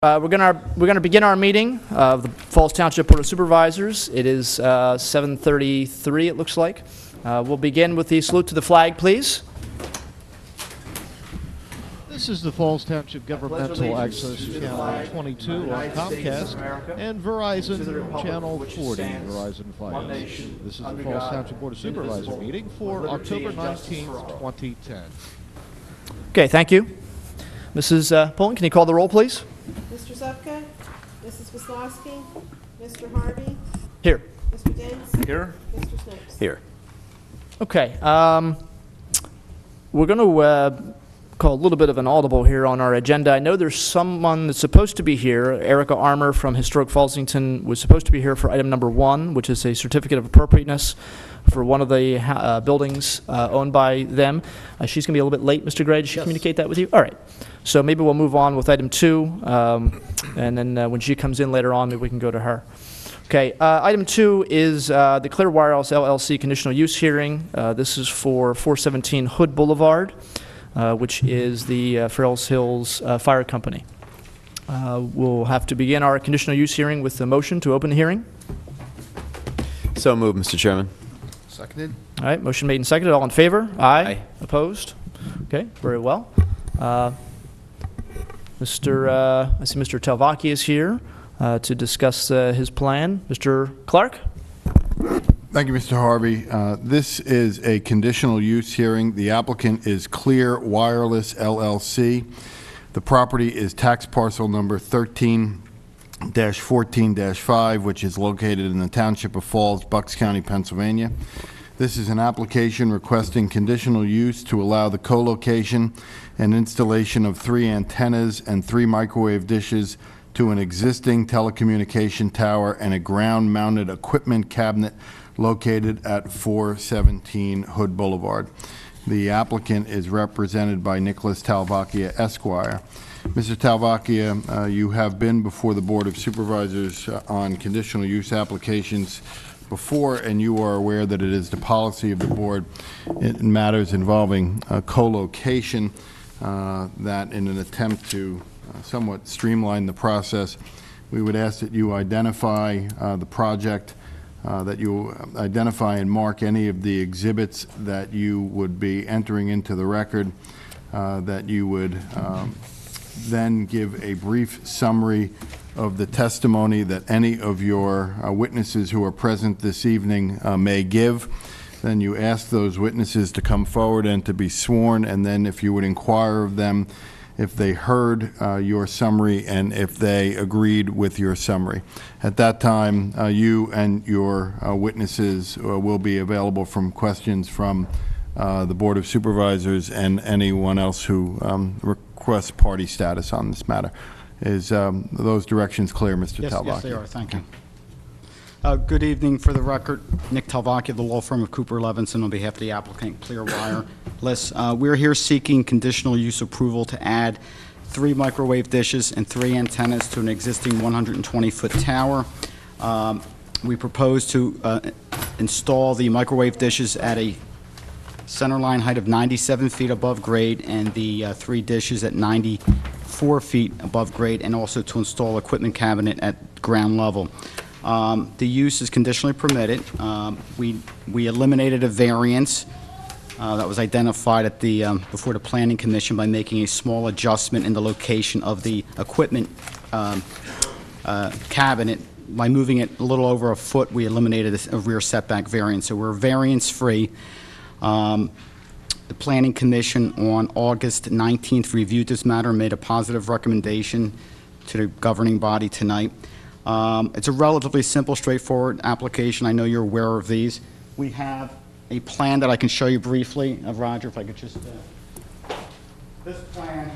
We're gonna begin our meeting of the Falls Township Board of Supervisors. It is 7:33. It looks like. We'll begin with the salute to the flag, please. This is the Falls Township Governmental Access Channel 22 on Comcast and Verizon Channel 40, Verizon Fios. This is the Falls Township Board of Supervisors meeting for October 19th, 2010. Okay, thank you. Mrs. Pullen, can you call the roll, please? Mr. Zupka, Mrs. Wislowski, Mr. Harvey, Here. Mr. Dents, Here. Mr. Snipes. Here. Okay. We're going to call a little bit of an audible here on our agenda. I know there's someone that's supposed to be here. Erica Armour from Historic Fallsington was supposed to be here for item number 1, which is a certificate of appropriateness for one of the buildings owned by them. She's going to be a little bit late, Mr. Gray. Did she communicate that with you? All right. So maybe we'll move on with item 2, and then when she comes in later on, maybe we can go to her. Okay, item 2 is the Clear Wireless LLC conditional use hearing. This is for 417 Hood Boulevard, which is the Farrells Hills Fire Company. We'll have to begin our conditional use hearing with the motion to open the hearing. So moved, Mr. Chairman. Seconded. All right, motion made and seconded. All in favor? Aye. Aye. Opposed? Okay, very well. I see Mr. Talvaki is here to discuss his plan. Mr. Clark? Thank you, Mr. Harvey. This is a conditional use hearing. The applicant is Clear Wireless LLC. The property is tax parcel number 13-14-5, which is located in the Township of Falls, Bucks County, Pennsylvania. This is an application requesting conditional use to allow the co-location and installation of 3 antennas and 3 microwave dishes to an existing telecommunication tower and a ground-mounted equipment cabinet located at 417 Hood Boulevard. The applicant is represented by Nicholas Talvaki, Esquire. Mr. Talvaki, you have been before the Board of Supervisors on conditional use applications before, and you are aware that it is the policy of the board in matters involving co-location that in an attempt to somewhat streamline the process, we would ask that you identify the project, that you identify and mark any of the exhibits that you would be entering into the record, that you would then give a brief summary of the testimony that any of your witnesses who are present this evening may give. Then you ask those witnesses to come forward and to be sworn, and then if you would inquire of them if they heard your summary and if they agreed with your summary. At that time, you and your witnesses will be available from questions from the Board of Supervisors and anyone else who requests party status on this matter. Is those directions clear, Mr. Talvaki? Yes, they are. Thank you. Good evening. For the record, Nick Talvaki of the law firm of Cooper Levinson on behalf of the applicant Clear Wireless. We're here seeking conditional use approval to add 3 microwave dishes and 3 antennas to an existing 120-foot tower. We propose to install the microwave dishes at a center line height of 97 feet above grade and the 3 dishes at 94 feet above grade, and also to install equipment cabinet at ground level. The use is conditionally permitted. We eliminated a variance that was identified at the before the Planning Commission by making a small adjustment in the location of the equipment cabinet. By moving it a little over a foot, we eliminated a rear setback variance, so we're variance-free. The Planning Commission on August 19th reviewed this matter and made a positive recommendation to the governing body tonight. It's a relatively simple, straightforward application. I know you're aware of these. We have a plan that I can show you briefly. Roger, if I could just... This plan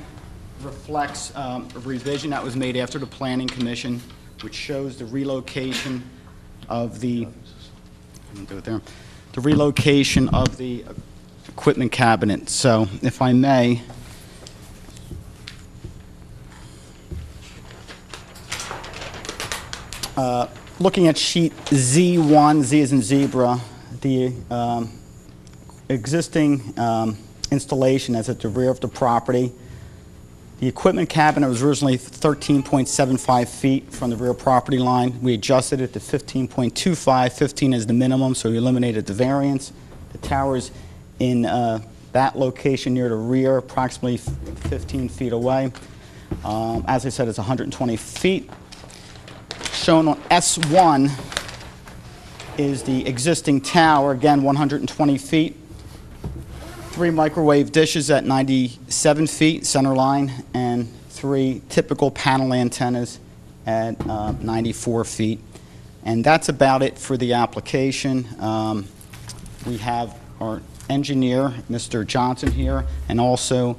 reflects a revision that was made after the Planning Commission, which shows the relocation of the... do it there. The relocation of the equipment cabinet. So, if I may... looking at sheet Z1, Z as in zebra, the existing installation is at the rear of the property. The equipment cabinet was originally 13.75 feet from the rear property line. We adjusted it to 15.25. 15 is the minimum, so we eliminated the variance. The tower's in that location near the rear, approximately 15 feet away. As I said, it's 120 feet. Shown on S1 is the existing tower, again, 120 feet. 3 microwave dishes at 97 feet, center line, and 3 typical panel antennas at 94 feet. And that's about it for the application. We have our engineer, Mr. Johnson, here, and also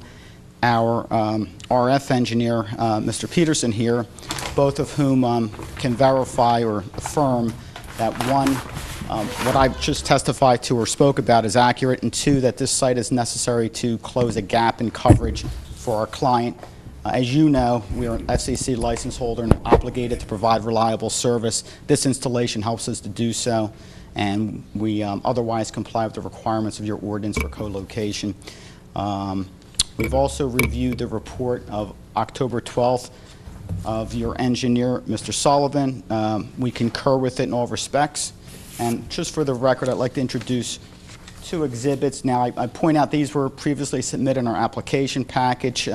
our RF engineer, Mr. Peterson, here, both of whom can verify or affirm that one, what I've just testified to or spoke about is accurate, and 2, that this site is necessary to close a gap in coverage for our client. As you know, we are an FCC license holder and obligated to provide reliable service. This installation helps us to do so, and we otherwise comply with the requirements of your ordinance for co-location. We've also reviewed the report of October 12th of your engineer, Mr. Sullivan. We concur with it in all respects. And just for the record, I'd like to introduce 2 exhibits. Now, I point out these were previously submitted in our application package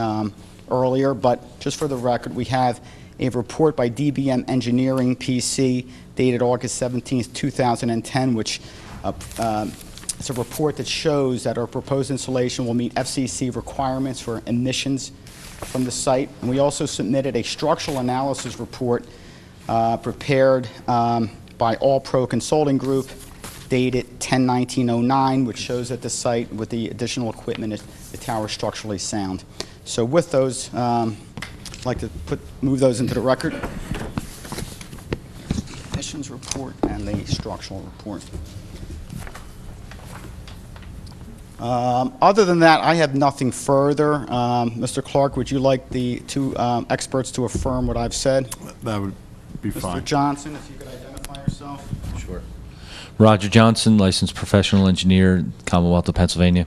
earlier, but just for the record, we have a report by DBM Engineering, PC, dated August 17, 2010, which it's a report that shows that our proposed installation will meet FCC requirements for emissions from the site. And we also submitted a structural analysis report prepared by All Pro Consulting Group, dated 10/19/09, which shows that the site with the additional equipment is the tower is structurally sound. So with those, I'd like to move those into the record. Emissions report and the structural report. Other than that, I have nothing further. Mr. Clark, would you like the 2 experts to affirm what I've said? That would be fine. Mr. Johnson, if you could identify yourself. Sure. Roger Johnson, licensed professional engineer, Commonwealth of Pennsylvania.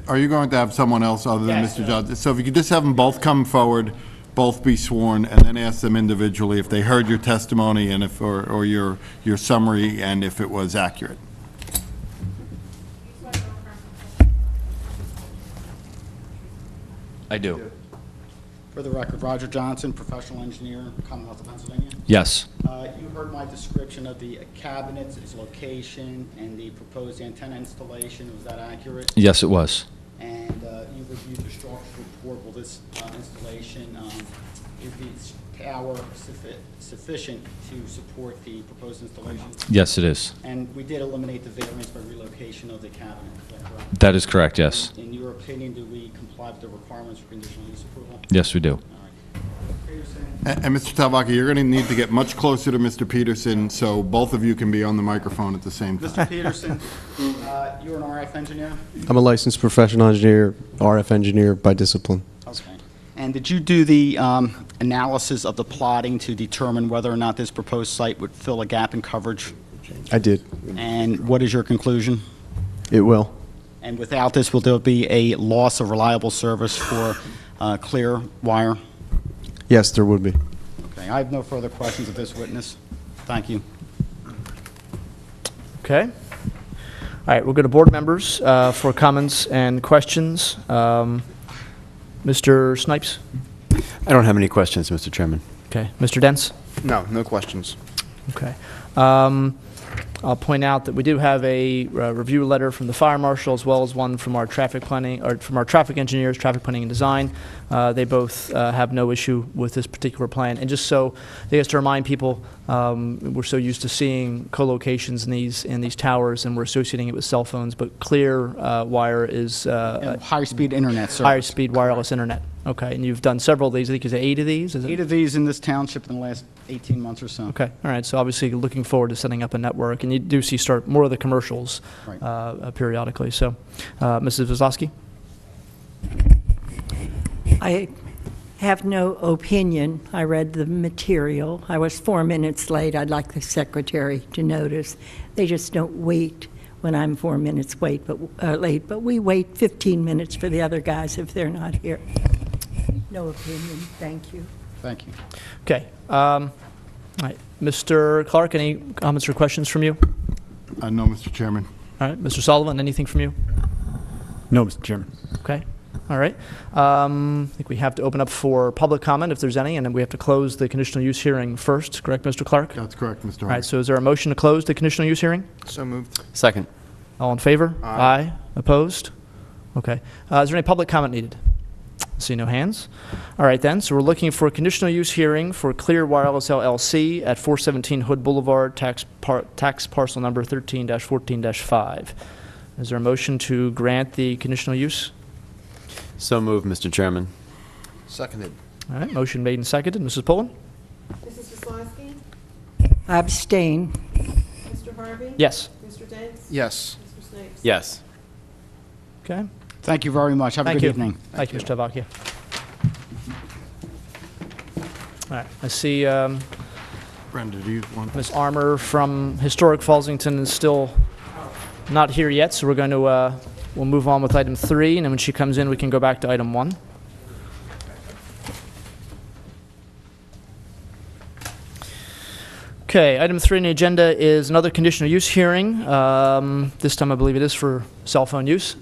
Are you going to have someone else other than Yes. Mr. Johnson? So if you could just have them both come forward, both be sworn, and then ask them individually if they heard your testimony and if, or your summary, and if it was accurate. I do. For the record, Roger Johnson, professional engineer, Commonwealth of Pennsylvania. Yes. You heard my description of the cabinets, its location, and the proposed antenna installation. Was that accurate? Yes, it was. And you reviewed the structural report. Will this installation, is the tower sufficient to support the proposed installation? Yes, it is. And we did eliminate the variance by relocation of the cabinet, is that correct? That is correct, yes. In your opinion, do we comply with the requirements for conditional use approval? Yes, we do. All right. Peterson? And Mr. Talvaki, you're going to need to get much closer to Mr. Peterson so both of you can be on the microphone at the same time. Mr. Peterson, you're an RF engineer? I'm a licensed professional engineer, RF engineer by discipline. Okay. And did you do the analysis of the plotting to determine whether or not this proposed site would fill a gap in coverage? I did. And what is your conclusion? It will. And without this, will there be a loss of reliable service for clear wire? Yes, there would be. Okay, I have no further questions of this witness. Thank you. Okay. All right, we'll go to board members for comments and questions. Mr. Snipes? I don't have any questions, Mr. Chairman. Okay. Mr. Dents? No, no questions. Okay. I'll point out that we do have a review letter from the fire marshal as well as one from our traffic planning, or from our traffic engineers, traffic planning and design. They both have no issue with this particular plan. And just so, I guess to remind people, we're so used to seeing co-locations in these towers, and we're associating it with cell phones, but clear wire is High-speed internet service. higher speed wireless internet. Okay, and you've done several of these. I think is it 8 of these? Is it? 8 of these in this township in the last 18 months or so. Okay, all right. So obviously looking forward to setting up a network, and you do see start more of the commercials Right. periodically. So, Mrs. Wisłowski? I have no opinion. I read the material. I was 4 minutes late. I'd like the secretary to notice. They just don't wait when I'm 4 minutes late, but we wait 15 minutes for the other guys if they're not here. No opinion, thank you. Thank you. Okay. All right. Mr. Clark, any comments or questions from you? No, Mr. Chairman. All right. Mr. Sullivan, anything from you? No, Mr. Chairman. Okay. All right. I think we have to open up for public comment if there's any, and then we have to close the conditional use hearing first. Correct, Mr. Clark? That's correct, Mr. All Harvey. right. So is there a motion to close the conditional use hearing? So moved. Second. All in favor? Aye. Opposed? Okay. Is there any public comment needed? See no hands. All right then. So we're looking for a conditional use hearing for Clear Wireless LLC at 417 Hood Boulevard, tax parcel number 13-14-5. Is there a motion to grant the conditional use? So moved, Mr. Chairman. Seconded. All right. Motion made and seconded. Mrs. Pullen? Mrs. Wislowski? I abstain. Mr. Harvey? Yes. Mr. Dents? Yes. Mr. Snipes? Yes. Okay. Thank you very much. Have a Thank good you. evening. Thank you, Mr. Tavakia. All right. I see Brenda, do you want Ms. Armour from Historic Fallsington is still not here yet, so we're going to we'll move on with item 3, and then when she comes in, we can go back to item 1. Okay, item 3 on the agenda is another conditional use hearing. This time I believe it is for cell phone use.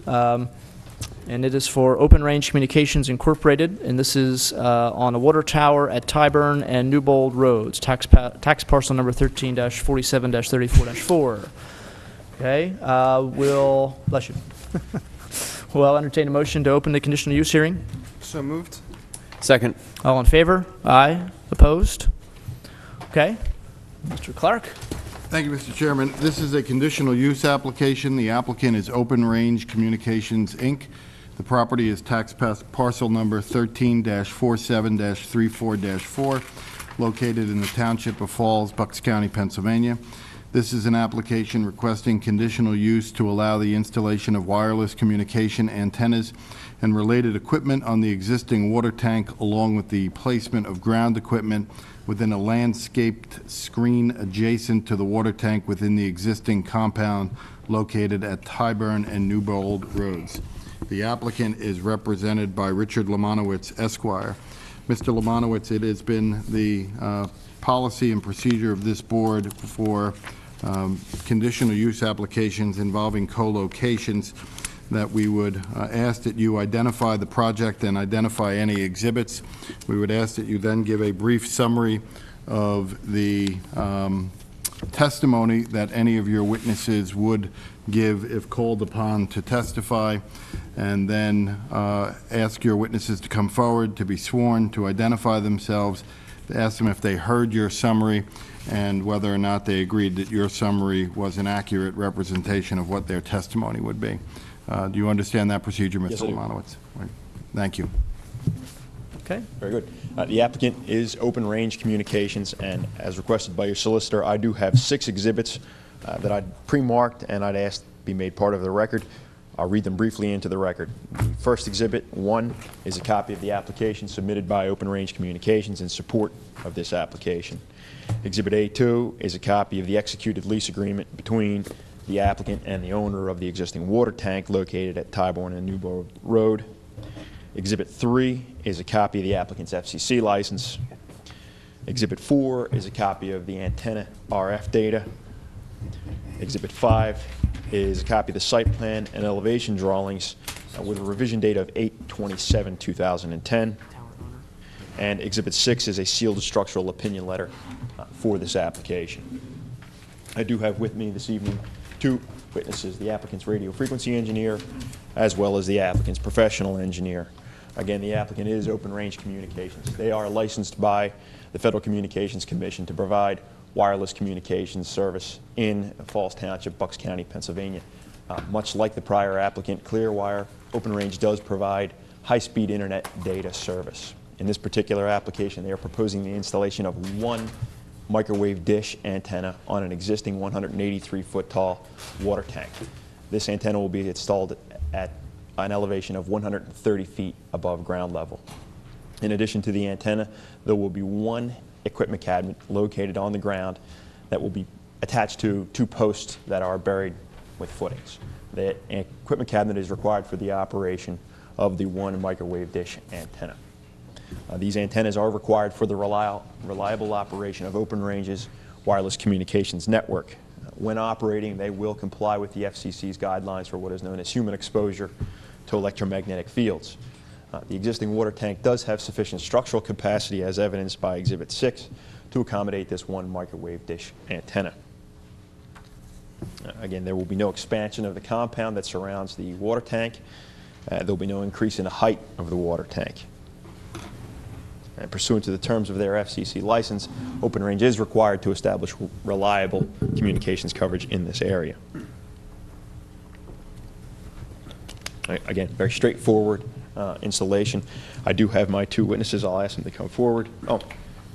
And it is for Open Range Communications Incorporated, and this is on a water tower at Tyburn and Newbold Roads, tax parcel number 13-47-34-4. Okay, bless you. We'll entertain a motion to open the conditional use hearing. So moved. Second. All in favor? Aye. Opposed? Okay. Mr. Clark? Thank you, Mr. Chairman. This is a conditional use application. The applicant is Open Range Communications, Inc. The property is tax parcel number 13-47-34-4, located in the Township of Falls, Bucks County, Pennsylvania. This is an application requesting conditional use to allow the installation of wireless communication antennas and related equipment on the existing water tank, along with the placement of ground equipment within a landscaped screen adjacent to the water tank within the existing compound located at Tyburn and Newbold Roads. The applicant is represented by Richard Lemanowitz, Esquire. Mr. Lemanowitz, it has been the policy and procedure of this board for conditional use applications involving co-locations that we would ask that you identify the project and identify any exhibits. We would ask that you then give a brief summary of the testimony that any of your witnesses would give if called upon to testify, and then ask your witnesses to come forward to be sworn, to identify themselves, to ask them if they heard your summary and whether or not they agreed that your summary was an accurate representation of what their testimony would be. Do you understand that procedure, Mr. Yes, I do. Lemanowitz? Right. Thank you. Okay. Very good. The applicant is Open Range Communications, and as requested by your solicitor, I do have 6 exhibits that I'd pre-marked and I'd asked be made part of the record. I'll read them briefly into the record. The first exhibit, 1, is a copy of the application submitted by Open Range Communications in support of this application. Exhibit A2 is a copy of the executed lease agreement between the applicant and the owner of the existing water tank located at Tyburn and Newbold Road. Exhibit 3 is a copy of the applicant's FCC license. Exhibit 4 is a copy of the antenna RF data. Exhibit 5 is a copy of the site plan and elevation drawings with a revision date of 8/27/2010. And Exhibit 6 is a sealed structural opinion letter for this application. I do have with me this evening 2 witnesses, the applicant's radio frequency engineer as well as the applicant's professional engineer. Again, the applicant is Open Range Communications. They are licensed by the Federal Communications Commission to provide wireless communications service in Falls Township, Bucks County, Pennsylvania. Much like the prior applicant, Clearwire, Open Range does provide high-speed internet data service. In this particular application, they are proposing the installation of 1 microwave dish antenna on an existing 183-foot tall water tank. This antenna will be installed at an elevation of 130 feet above ground level. In addition to the antenna, there will be 1 equipment cabinet located on the ground that will be attached to 2 posts that are buried with footings. The equipment cabinet is required for the operation of the 1 microwave dish antenna. These antennas are required for the reliable operation of Open Range's wireless communications network. When operating, they will comply with the FCC's guidelines for what is known as human exposure to electromagnetic fields. The existing water tank does have sufficient structural capacity, as evidenced by Exhibit 6, to accommodate this one microwave dish antenna. Again, there will be no expansion of the compound that surrounds the water tank. There will be no increase in the height of the water tank. And pursuant to the terms of their FCC license, Open Range is required to establish reliable communications coverage in this area. Again, very straightforward installation. I do have my two witnesses. I'll ask them to come forward. Oh,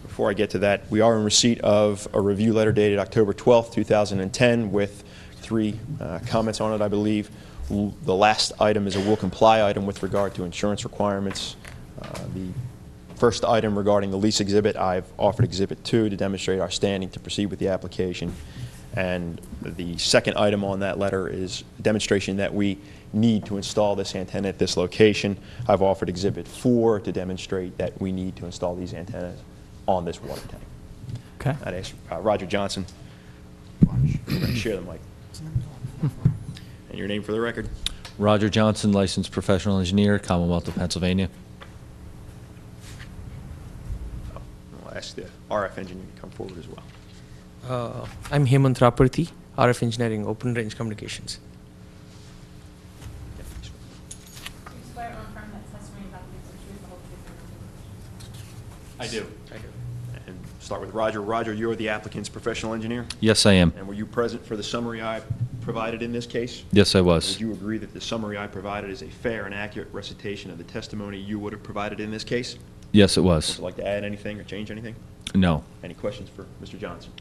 before I get to that, we are in receipt of a review letter dated October 12th, 2010 with 3 comments on it, I believe. The last item is a will comply item with regard to insurance requirements. The first item regarding the lease exhibit, I've offered Exhibit 2 to demonstrate our standing to proceed with the application. And the second item on that letter is a demonstration that we need to install this antenna at this location. I've offered Exhibit 4 to demonstrate that we need to install these antennas on this water tank. Okay. I'd ask Roger Johnson. Share the mic. And your name for the record? Roger Johnson, licensed professional engineer, Commonwealth of Pennsylvania. I'll ask the RF engineer to come forward as well. I'm Hemant Raparthi, RF Engineering, Open Range Communications. I do. And start with Roger. Roger, you're the applicant's professional engineer? Yes, I am. And were you present for the summary I provided in this case? Yes, I was. Would you agree that the summary I provided is a fair and accurate recitation of the testimony you would have provided in this case? Yes, it Would was. you like to add anything or change anything? No. Any questions for Mr. Johnson?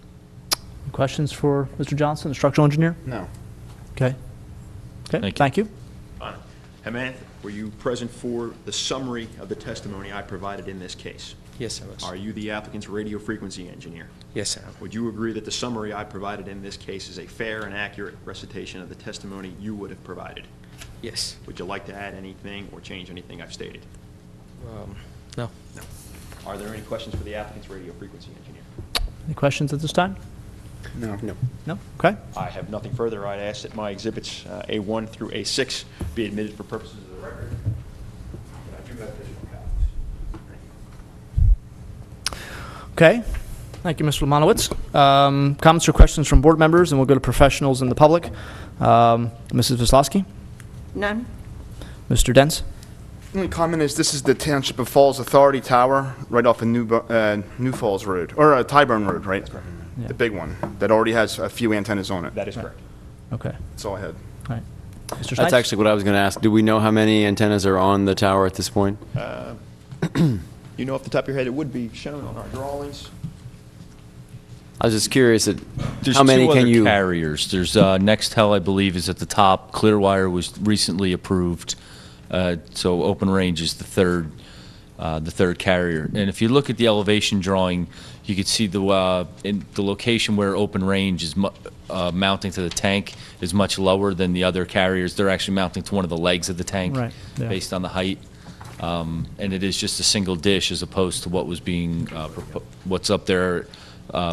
Questions for Mr. Johnson, the structural engineer? No. Okay. Okay, thank you. Fine. Hemant, were you present for the summary of the testimony I provided in this case? Yes, I was. Are you the applicant's radio frequency engineer? Yes, I am. Would you agree that the summary I provided in this case is a fair and accurate recitation of the testimony you would have provided? Yes. Would you like to add anything or change anything I've stated? No. Are there any questions for the applicant's radio frequency engineer? Any questions at this time? No. No? Okay. I have nothing further. I'd ask that my exhibits A1 through A6 be admitted for purposes of the record. And I do have additional copies. Okay. Thank you, Mr. Lemanowitz. Comments or questions from board members, and we'll go to professionals in the public. Mrs. Vislowski? None? Mr. Dents? The only comment is this is the Township of Falls Authority Tower right off of New Falls Road, or Tyburn Road, right? Yeah. The big one that already has a few antennas on it. That is correct. Okay. That's all I had. All right. Mr. That's Snipes? actually what I was going to ask. Do we know how many antennas are on the tower at this point? You know off the top of your head, it would be shown on our drawings. I was just curious at There's how many two can other you? carriers. There's Nextel, I believe, is at the top. Clearwire was recently approved, so Open Range is the third carrier. And if you look at the elevation drawing, you can see in the location where Open Range is mounting to the tank is much lower than the other carriers. They're actually mounting to one of the legs of the tank, Right, yeah. based on the height. And it is just a single dish as opposed to what was being what's up there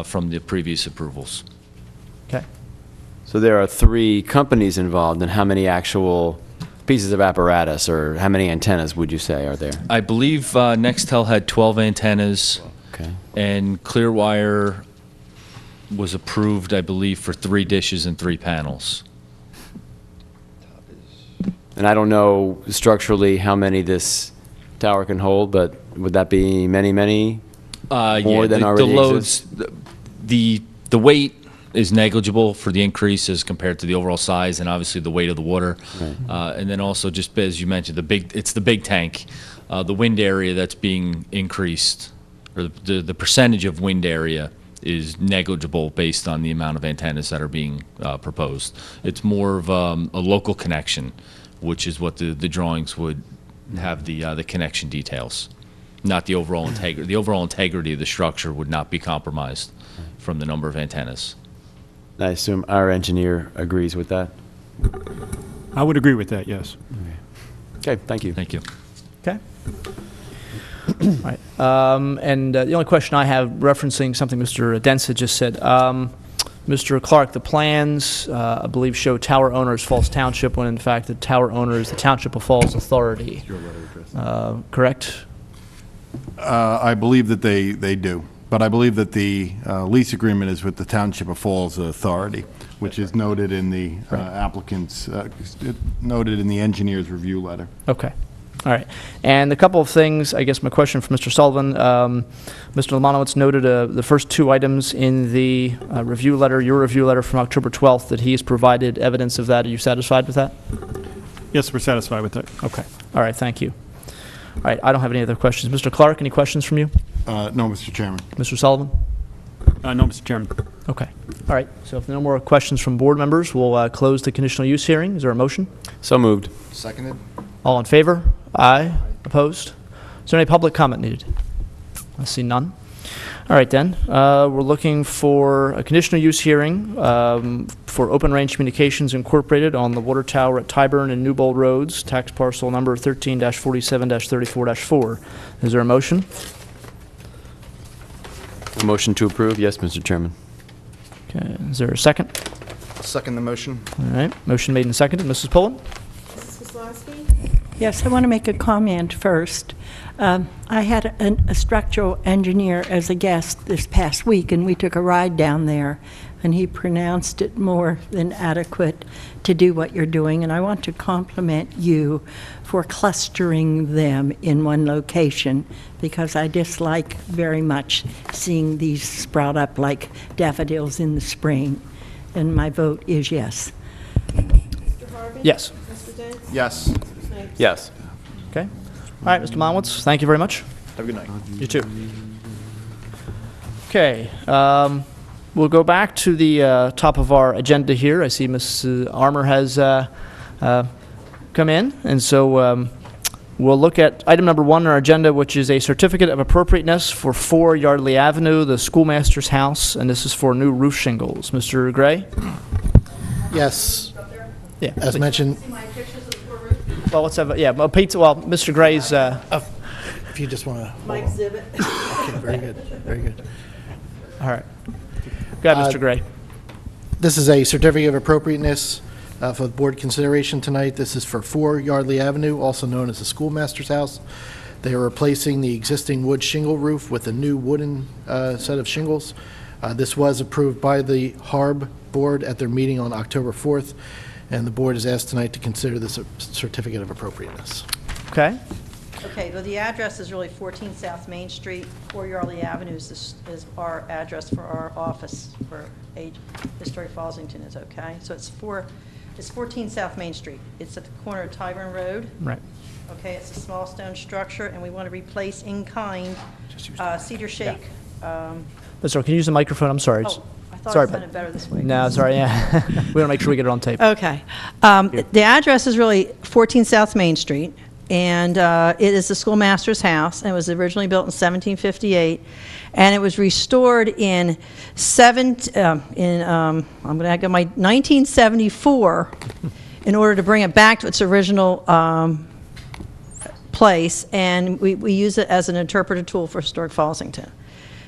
from the previous approvals. Okay. So there are 3 companies involved, and how many actual pieces of apparatus, or how many antennas would you say are there? I believe Nextel had 12 antennas, Okay. and Clearwire was approved, I believe, for 3 dishes and 3 panels. And I don't know structurally how many this tower can hold, but would that be many, many? More than the already loads, the weight is negligible for the increase as compared to the overall size, and obviously the weight of the water. Right. And then also, just as you mentioned, it's the big tank. The wind area that's being increased, or the percentage of wind area is negligible based on the amount of antennas that are being proposed. It's more of a local connection, which is what the drawings would have the connection details, not the overall integrity. The overall integrity of the structure would not be compromised from the number of antennas. I assume our engineer agrees with that? I would agree with that, yes. Okay, thank you. Thank you. Okay. Right. And the only question I have, referencing something Mr. Dents had just said, Mr. Clark, the plans, I believe, show tower owner as Falls Township, when in fact the tower owner is the Township of Falls Authority. Correct? I believe that they do, but I believe that the lease agreement is with the Township of Falls Authority, which is noted in the applicant's, noted in the engineer's review letter. Okay. All right. And a couple of things, I guess my question for Mr. Sullivan. Mr. Lemanowitz noted the first two items in the review letter, your review letter from October 12th, that he's provided evidence of that. Are you satisfied with that? Yes, we're satisfied with that. Okay. All right. Thank you. All right. I don't have any other questions. Mr. Clark, any questions from you? No, Mr. Chairman. Mr. Sullivan? No, Mr. Chairman. Okay. All right. So if no more questions from board members, we'll close the conditional use hearing. Is there a motion? So moved. Seconded. All in favor? Aye. Opposed? Is there any public comment needed? I see none. All right, then. We're looking for a conditional use hearing for Open Range Communications Incorporated on the water tower at Tyburn and Newbold Roads, tax parcel number 13-47-34-4. Is there a motion? A motion to approve? Yes, Mr. Chairman. Okay. Is there a second? Second the motion. All right. Motion made and seconded. Mrs. Pullen? Mrs. Wislowski? Yes, I want to make a comment first. I had a structural engineer as a guest this past week, and we took a ride down there, and he pronounced it more than adequate to do what you're doing. And I want to compliment you for clustering them in one location, because I dislike very much seeing these sprout up like daffodils in the spring. And my vote is yes. Mr. Harvey? Yes. Mr. Dent? Yes. Mr. Snipes? Yes. Okay. All right, Mr. Monwitz, thank you very much. Have a good night. You too. Okay. We'll go back to the top of our agenda here. I see Ms. Armour has come in, and so we'll look at item number 1 on our agenda, which is a certificate of appropriateness for 4 Yardley Avenue, the schoolmaster's house, and this is for new roof shingles. Mr. Gray? Yes. Yeah. As please. mentioned, Well, let's have, yeah, pizza, well, Mr. Gray's, if you just want to. My exhibit. Okay, very good, very good. all right. Go ahead, Mr. Gray. This is a certificate of appropriateness for the board consideration tonight. This is for 4 Yardley Avenue, also known as the schoolmaster's house. They are replacing the existing wood shingle roof with a new wooden set of shingles. This was approved by the HARB board at their meeting on October 4th, and the board is asked tonight to consider this a certificate of appropriateness. Okay. Okay, well, the address is really 14 South Main Street. 4 Yardley Avenue is our address for our office for Historic Fallsington is okay. So it's 14 South Main Street. It's at the corner of Tyburn Road. Right. Okay, it's a small stone structure, and we want to replace in kind cedar shake. But sorry, can you use the microphone? I'm sorry. Oh, I thought Sorry, it sounded better this way. No, sorry, yeah. We want to make sure we get it on tape. Okay. The address is really 14 South Main Street, and it is the schoolmaster's house, and it was originally built in 1758, and it was restored in I'm going to go my 1974 in order to bring it back to its original place, and we use it as an interpretive tool for Historic Fallsington.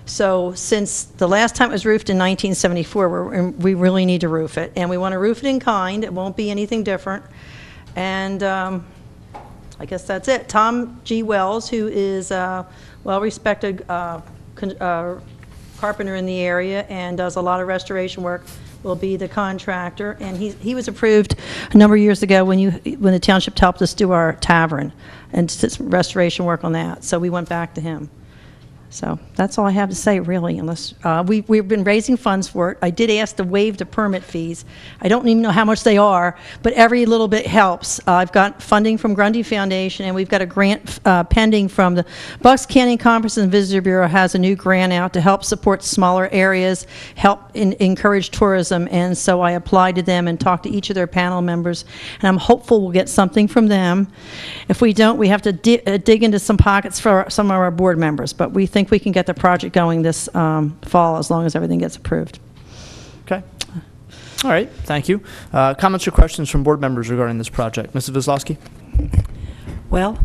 So since the last time it was roofed in 1974, we really need to roof it, and we want to roof it in kind. It won't be anything different, and I guess that's it. Tom G. Wells, who is a well-respected carpenter in the area and does a lot of restoration work, will be the contractor. And he was approved a number of years ago when the township helped us do our tavern and did some restoration work on that. So we went back to him. So that's all I have to say, really, unless we've been raising funds for it. I did ask to waive the permit fees. I don't even know how much they are, but every little bit helps. I've got funding from Grundy Foundation, and we've got a grant pending from the Bucks County Conference and Visitor Bureau has a new grant out to help support smaller areas, help encourage tourism, and so I applied to them and talked to each of their panel members, and I'm hopeful we'll get something from them. If we don't, we have to dig into some pockets for some of our board members, but we think we can get the project going this fall as long as everything gets approved. Okay. All right. Thank you. Comments or questions from board members regarding this project? Mrs. Kozlowski? Well,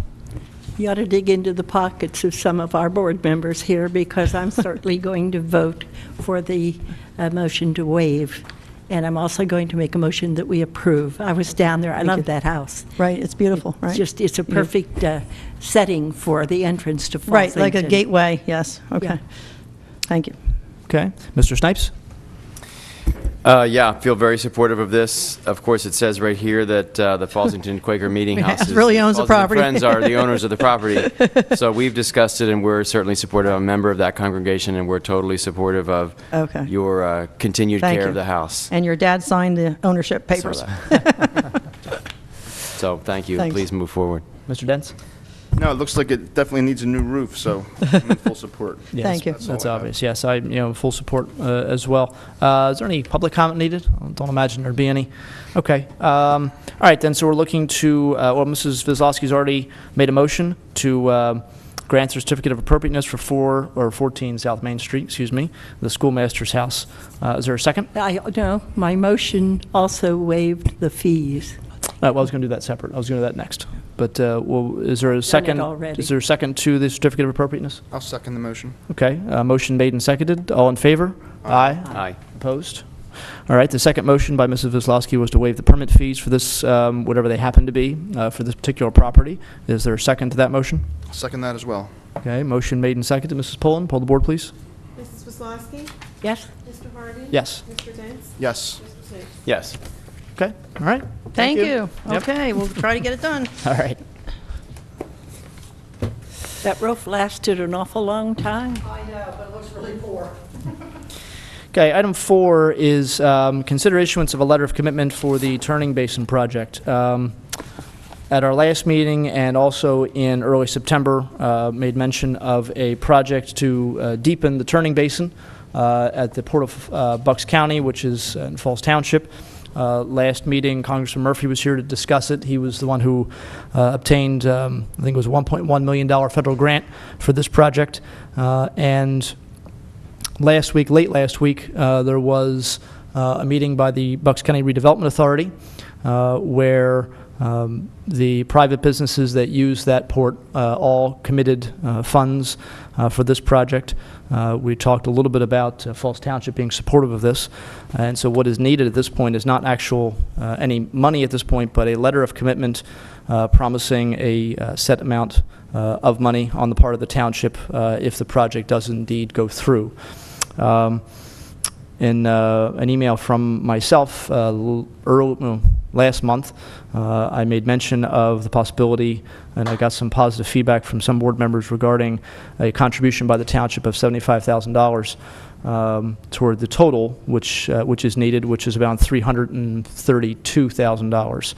You ought to dig into the pockets of some of our board members here, because I'm certainly going to vote for the motion to waive. And I'm also going to make a motion that we approve. I was down there. I love that house. Right, it's beautiful, right? It's a perfect setting for the entrance to Fallsington. Right, like a gateway, yes, okay. Yeah. Thank you. Okay. Mr. Snipes? Yeah, I feel very supportive of this. Of course, it says right here that the Fallsington Quaker Meeting House really owns the Fallsington property. Friends are the owners of the property. So we've discussed it, and we're certainly supportive. I'm a member of that congregation, and we're totally supportive of your continued Thank care you. of the house. And your dad signed the ownership papers. So thank you. Thanks. Please move forward. Mr. Dents? No, it looks like it definitely needs a new roof, so I'm in full support. Yes, Thank you. That's obvious. Yes, I, full support as well. Is there any public comment needed? I don't imagine there'd be any. Okay. All right, then, so we're looking to, Mrs. Kozlowski's already made a motion to grant the certificate of appropriateness for 14 South Main Street, excuse me, the schoolmaster's house. Is there a second? No, my motion also waived the fees. I was going to do that separate. I was going to do that next. But is there a second? already. Is there a second to the certificate of appropriateness? I'll second the motion. Okay. Motion made and seconded. All in favor? Aye. Aye. Opposed? All right. The second motion by Mrs. Kozlowski was to waive the permit fees for this, whatever they happen to be, for this particular property. Is there a second to that motion? I'll second that as well. Okay. Motion made and seconded. Mrs. Pullen, poll the board, please. Mrs. Kozlowski? Yes? Mr. Harvey? Yes. Mr. Dents? Yes. Mr. Snipes? Yes. Okay. All right. Thank you. Yep. Okay, we'll try to get it done. All right. That roof lasted an awful long time. I know, but it looks really poor. Okay, item 4 is consider issuance of a letter of commitment for the Turning Basin project. At our last meeting and also in early September, made mention of a project to deepen the Turning Basin at the Port of Bucks County, which is in Falls Township. Last meeting, Congressman Murphy was here to discuss it. He was the one who obtained, I think it was a $1.1 million federal grant for this project. And last week, late last week, there was a meeting by the Bucks County Redevelopment Authority where the private businesses that use that port all committed funds for this project. We talked a little bit about Falls Township being supportive of this, and so what is needed at this point is not actual any money at this point, but a letter of commitment promising a set amount of money on the part of the township if the project does indeed go through. In an email from myself last month, I made mention of the possibility, and I got some positive feedback from some board members regarding a contribution by the township of $75,000 toward the total, which is needed, which is about $332,000.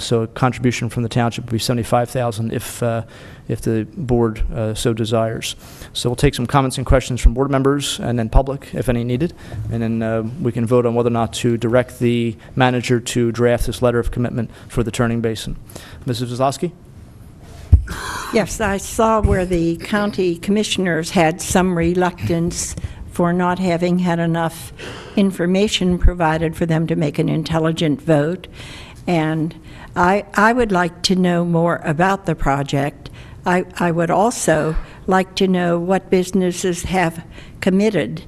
So a contribution from the township would be $75,000 if the board so desires. So we'll take some comments and questions from board members and then public, if any needed, and then we can vote on whether or not to direct the manager to draft this letter of commitment for the Turning Basin. Mrs. Kozlowski? Yes, I saw where the county commissioners had some reluctance for not having had enough information provided for them to make an intelligent vote. And I would like to know more about the project. I would also like to know what businesses have committed,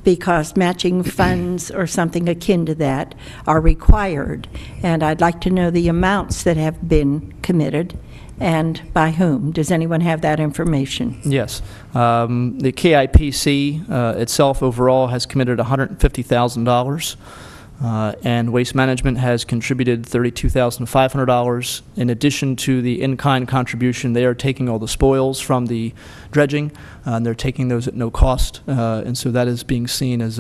because matching funds or something akin to that are required. And I'd like to know the amounts that have been committed and by whom. Does anyone have that information? Yes. The KIPC itself overall has committed $150,000. And Waste Management has contributed $32,500. In addition to the in-kind contribution, they are taking all the spoils from the dredging, and they're taking those at no cost. And so that is being seen as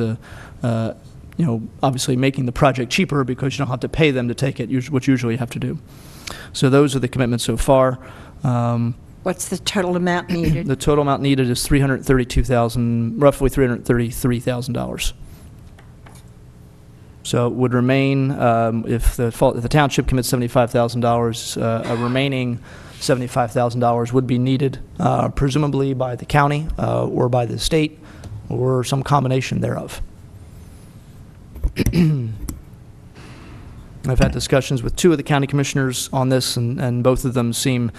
obviously making the project cheaper because you don't have to pay them to take it, which usually you have to do. So those are the commitments so far. What's the total amount needed? The total amount needed is roughly $333,000. So it would remain, if the township commits $75,000, a remaining $75,000 would be needed, presumably by the county or by the state or some combination thereof. I've had discussions with 2 of the county commissioners on this, and both of them seem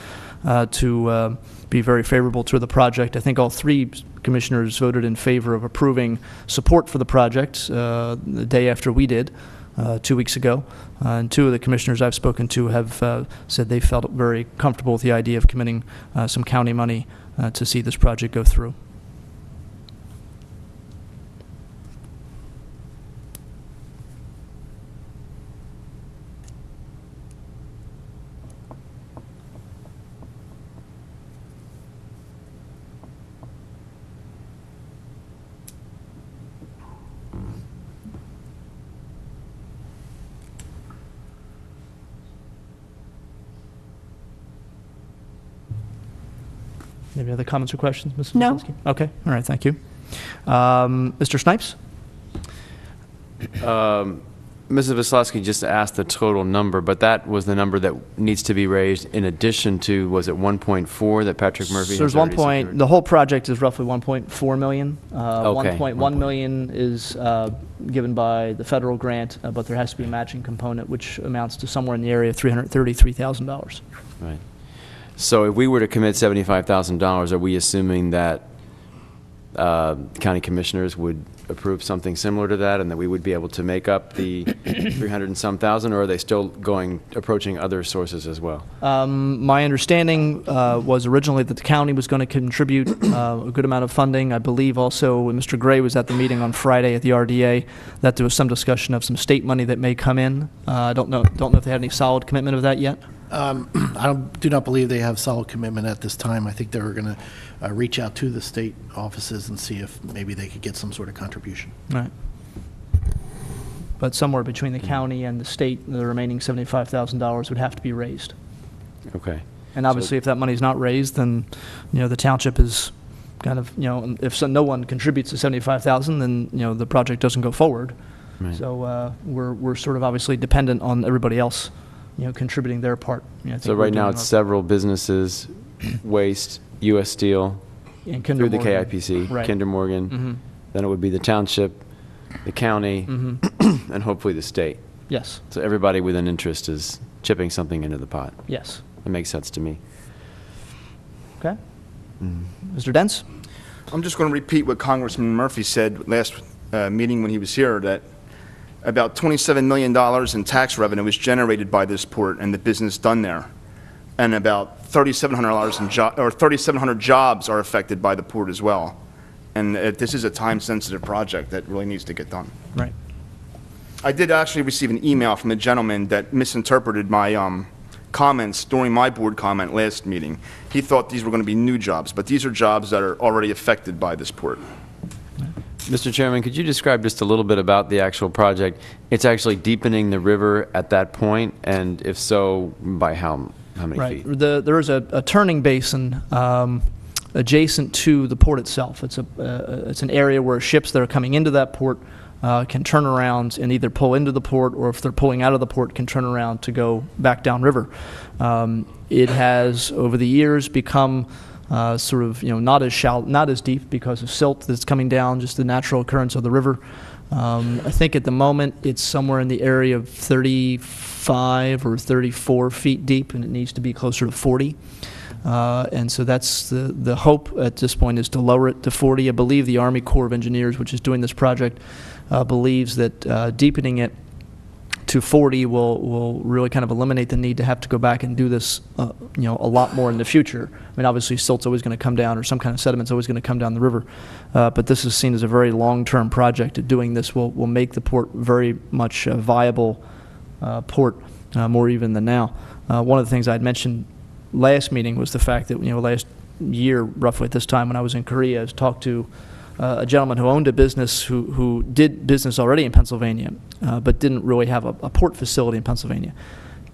to be very favorable to the project. I think all 3 commissioners voted in favor of approving support for the project the day after we did, 2 weeks ago. And 2 of the commissioners I've spoken to have said they felt very comfortable with the idea of committing some county money to see this project go through. Any other comments or questions, Mrs. No. Wasilewski? Okay, all right, thank you. Mr. Snipes? Mrs. Wasilewski just asked the total number, but that was the number that needs to be raised in addition to, was it 1.4 that Patrick Murphy So has there's already secured? the whole project is roughly 1.4 million. Okay, 1.1 million is given by the federal grant, but there has to be a matching component, which amounts to somewhere in the area of $333,000. Right. So if we were to commit $75,000, are we assuming that county commissioners would approve something similar to that, and that we would be able to make up the 300 and some thousand, or are they still approaching other sources as well? My understanding was originally that the county was going to contribute a good amount of funding. I believe also when Mr. Gray was at the meeting on Friday at the RDA, that there was some discussion of some state money that may come in. I don't know if they had any solid commitment of that yet. I do not believe they have solid commitment at this time. I think they were going to reach out to the state offices and see if maybe they could get some sort of contribution. Right. But somewhere between the county and the state, the remaining $75,000 would have to be raised. Okay. And obviously, if that money's not raised, then, the township is kind of, if no one contributes to $75,000, then, the project doesn't go forward. Right. So we're sort of obviously dependent on everybody else, contributing their part. So right now it's several businesses, Waste, U.S. Steel, and Kinder through the Morgan. KIPC, Right. Kinder Morgan. Mhm. Then it would be the township, the county, and hopefully the state. Yes. So everybody with an interest is chipping something into the pot. Yes. That makes sense to me. Okay. Mr. Dents? I'm just going to repeat what Congressman Murphy said last meeting when he was here, that about $27 million in tax revenue is generated by this port and the business done there. And about $3,700 jobs are affected by the port as well. And this is a time-sensitive project that really needs to get done. Right. I did actually receive an email from a gentleman that misinterpreted my comments during my board comment last meeting. He thought these were going to be new jobs, but these are jobs that are already affected by this port. Mr. Chairman, could you describe just a little bit about the actual project? It's actually deepening the river at that point, and if so, by how many Right. feet? There is a turning basin adjacent to the port itself. It's an area where ships that are coming into that port can turn around and either pull into the port, or if they're pulling out of the port, can turn around to go back downriver. It has, over the years, become sort of, not as shallow, not as deep because of silt that's coming down, just the natural occurrence of the river. I think at the moment it's somewhere in the area of 35 or 34 feet deep, and it needs to be closer to 40. And so that's the hope at this point, is to lower it to 40. I believe the Army Corps of Engineers, which is doing this project, believes that deepening it to 40 will really kind of eliminate the need to have to go back and do this, a lot more in the future. I mean, obviously, silt's always going to come down, or some kind of sediment's always going to come down the river. But this is seen as a very long-term project. Doing this will make the port very much a viable port, more even than now. One of the things I'd mentioned last meeting was the fact that, last year, roughly at this time when I was in Korea, I was talked to a gentleman who owned a business who did business already in Pennsylvania, but didn't really have a port facility in Pennsylvania.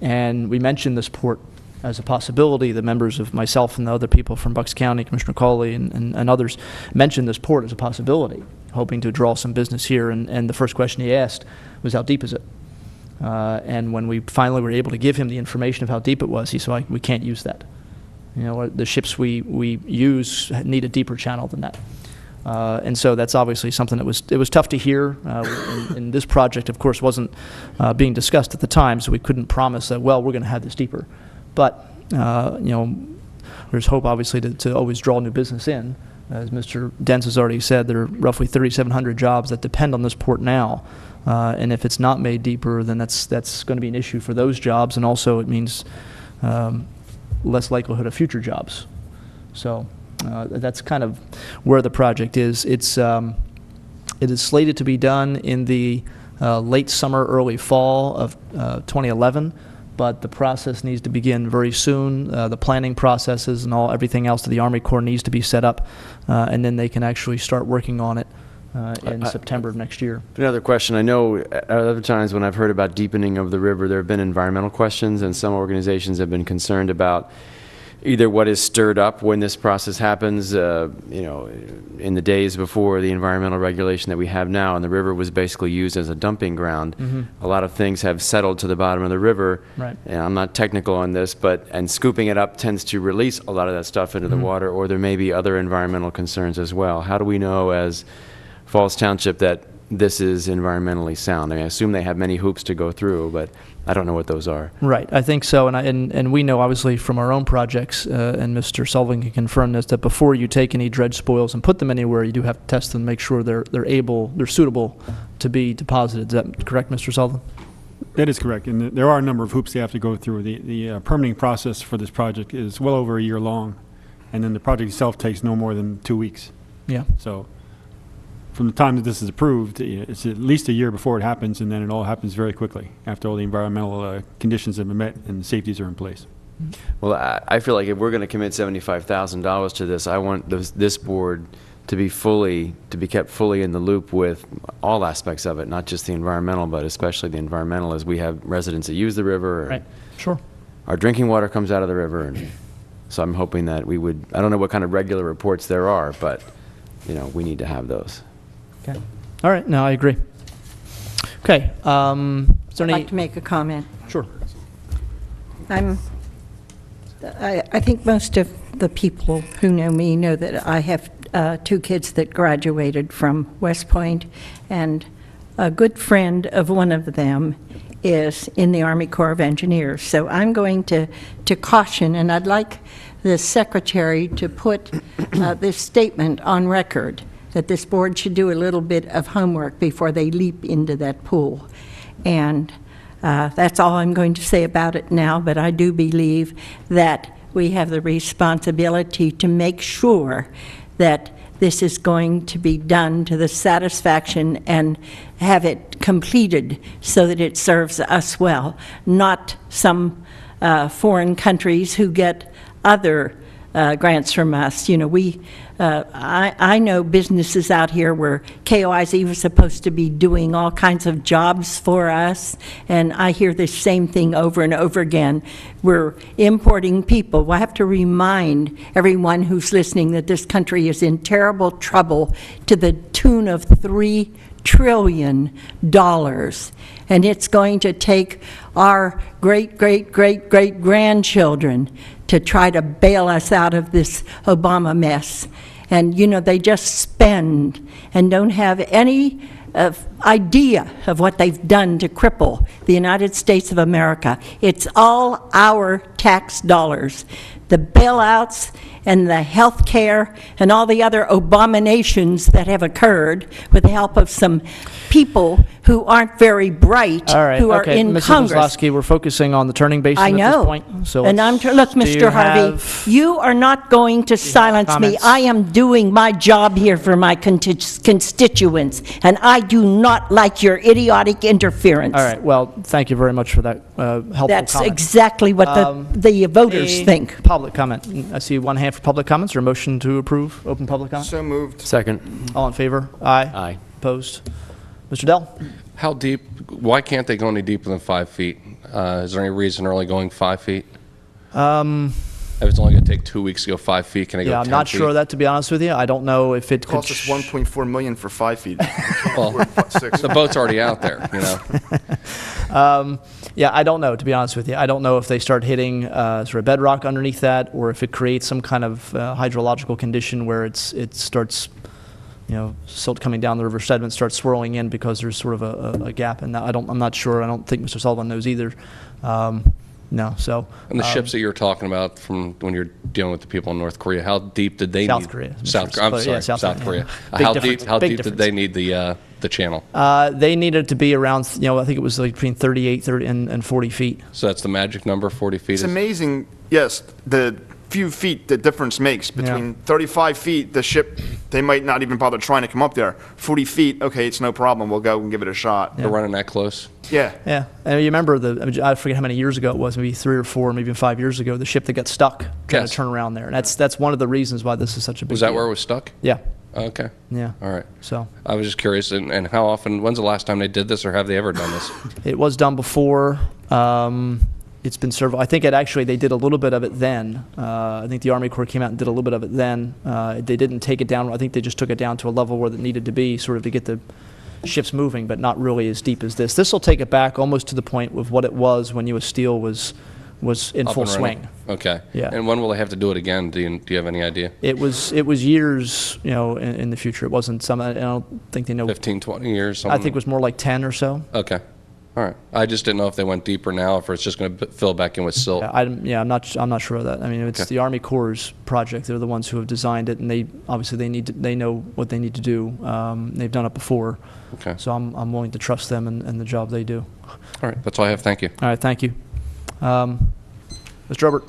And we mentioned this port as a possibility. The members of myself and the other people from Bucks County, Commissioner Cawley and others, mentioned this port as a possibility, hoping to draw some business here. And the first question he asked was, how deep is it? And when we finally were able to give him the information of how deep it was, he said, we can't use that. The ships we use need a deeper channel than that. And so that's obviously something that was tough to hear. And this project, of course, wasn't being discussed at the time, so we couldn't promise that, well, we're going to have this deeper. But, there's hope, obviously, to always draw new business in. As Mr. Dents has already said, there are roughly 3,700 jobs that depend on this port now. And if it's not made deeper, then that's going to be an issue for those jobs, and also it means less likelihood of future jobs. So that's kind of where the project is. It is slated to be done in the late summer, early fall of 2011, but the process needs to begin very soon. The planning processes and everything else to the Army Corps needs to be set up, and then they can actually start working on it in September of next year. Another question. I know at other times when I've heard about deepening of the river, there have been environmental questions, and some organizations have been concerned about either what is stirred up when this process happens, in the days before the environmental regulation that we have now, and the river was basically used as a dumping ground. Mm-hmm. A lot of things have settled to the bottom of the river. Right. And I'm not technical on this, and scooping it up tends to release a lot of that stuff into the water, or there may be other environmental concerns as well. How do we know as Falls Township that this is environmentally sound? I mean, I assume they have many hoops to go through, but I don't know what those are. Right, I think so, and we know obviously from our own projects, and Mr. Sullivan can confirm this, that before you take any dredge spoils and put them anywhere, you do have to test them, make sure they're suitable to be deposited. Is that correct, Mr. Sullivan? That is correct, and there are a number of hoops they have to go through. The permitting process for this project is well over a year long, and then the project itself takes no more than 2 weeks. Yeah. So from the time that this is approved, it's at least a year before it happens, and then it all happens very quickly after all the environmental conditions have been met and the safeties are in place. Well, I feel like if we're going to commit $75,000 to this, I want this board to be kept fully in the loop with all aspects of it, not just the environmental, but especially the environmental, as we have residents that use the river. Right, sure. Our drinking water comes out of the river, and so I'm hoping that we would, I don't know what kind of regular reports there are, but, we need to have those. Okay. All right, no, I agree. Okay, is there I'd any? like to make a comment. Sure. I think most of the people who know me know that I have 2 kids that graduated from West Point, and a good friend of one of them is in the Army Corps of Engineers. So I'm going to caution, and I'd like the Secretary to put this statement on record, that this board should do a little bit of homework before they leap into that pool. And that's all I'm going to say about it now, but I do believe that we have the responsibility to make sure that this is going to be done to the satisfaction and have it completed so that it serves us well, not some foreign countries who get other grants from us. I know businesses out here where KOIZ was supposed to be doing all kinds of jobs for us, and I hear the same thing over and over again. We're importing people. Well, I have to remind everyone who's listening that this country is in terrible trouble to the tune of $3 trillion, and it's going to take our great-great-great-great-grandchildren to try to bail us out of this Obama mess. And, they just spend and don't have any idea of what they've done to cripple the United States of America. It's all our tax dollars. The bailouts and the health care and all the other abominations that have occurred with the help of some people who aren't very bright, All right, who are okay. in Mrs. Congress. Kozlowski, we're focusing on the turning basin I at know. this point. So and look, do you Mr. Harvey, have- you are not going to silence me. comments? I am doing my job here for my constituents, and I do not like your idiotic interference. All right, well, thank you very much for that helpful That's comment. exactly what the voters Any think. Public comment. I see one hand for public comments, or a motion to approve open public comment? So moved. Second. All in favor? Aye. Aye. Opposed? Mr. Dell? How deep, why can't they go any deeper than 5 feet? Is there any reason they're only going 5 feet? If it's only going to take 2 weeks to go 5 feet, can they go 10 Yeah, feet? I'm not sure of that, to be honest with you. I don't know if it could... Cost us $1.4 million for 5 feet. Well, Six. the boat's already out there, Yeah, I don't know, to be honest with you. I don't know if they start hitting sort of bedrock underneath that, or if it creates some kind of hydrological condition where it starts silt coming down the river, sediment starts swirling in because there's sort of a gap. And I'm not sure. I don't think Mr. Sullivan knows either. No, so. And the ships that you're talking about from when you're dealing with the people in North Korea, how deep did they South need? Korea. I'm sorry, South Korea. Yeah. How Big deep did they need the channel? They needed to be around, I think it was like between 30 and 40 feet. So that's the magic number, 40 feet? It's amazing, yes, the few feet the difference makes. Between 35 feet, the ship, they might not even bother trying to come up there. 40 feet, okay, it's no problem. We'll go and give it a shot. They're running that close? Yeah. And you remember I forget how many years ago it was, maybe 3 or 4, maybe 5 years ago, the ship that got stuck trying to turn around there. And that's one of the reasons why this is such a big Was that deal. where it was stuck? Yeah. Okay. Yeah. All right. So I was just curious, and how often, when's the last time they did this, or have they ever done this? it was done before. It's been several. I think they did a little bit of it then. I think the Army Corps came out and did a little bit of it then. They didn't take it down. I think they just took it down to a level where it needed to be, sort of to get the ships moving, but not really as deep as this. This will take it back almost to the point of what it was when U.S. Steel was in Up full and running? swing. Okay. Yeah. And when will they have to do it again? Do you have any idea? It was years, in the future. It wasn't some. I don't think they know. 15, 20 years. I think it was more like 10 or so. Okay. All right. I just didn't know if they went deeper now, if it's just going to fill back in with silt. I'm not sure of that. I mean, it's the Army Corps' project. They're the ones who have designed it, and they know what they need to do. They've done it before. Okay. So I'm willing to trust them and the job they do. All right. That's all I have. Thank you. All right. Thank you. Mr. Robert.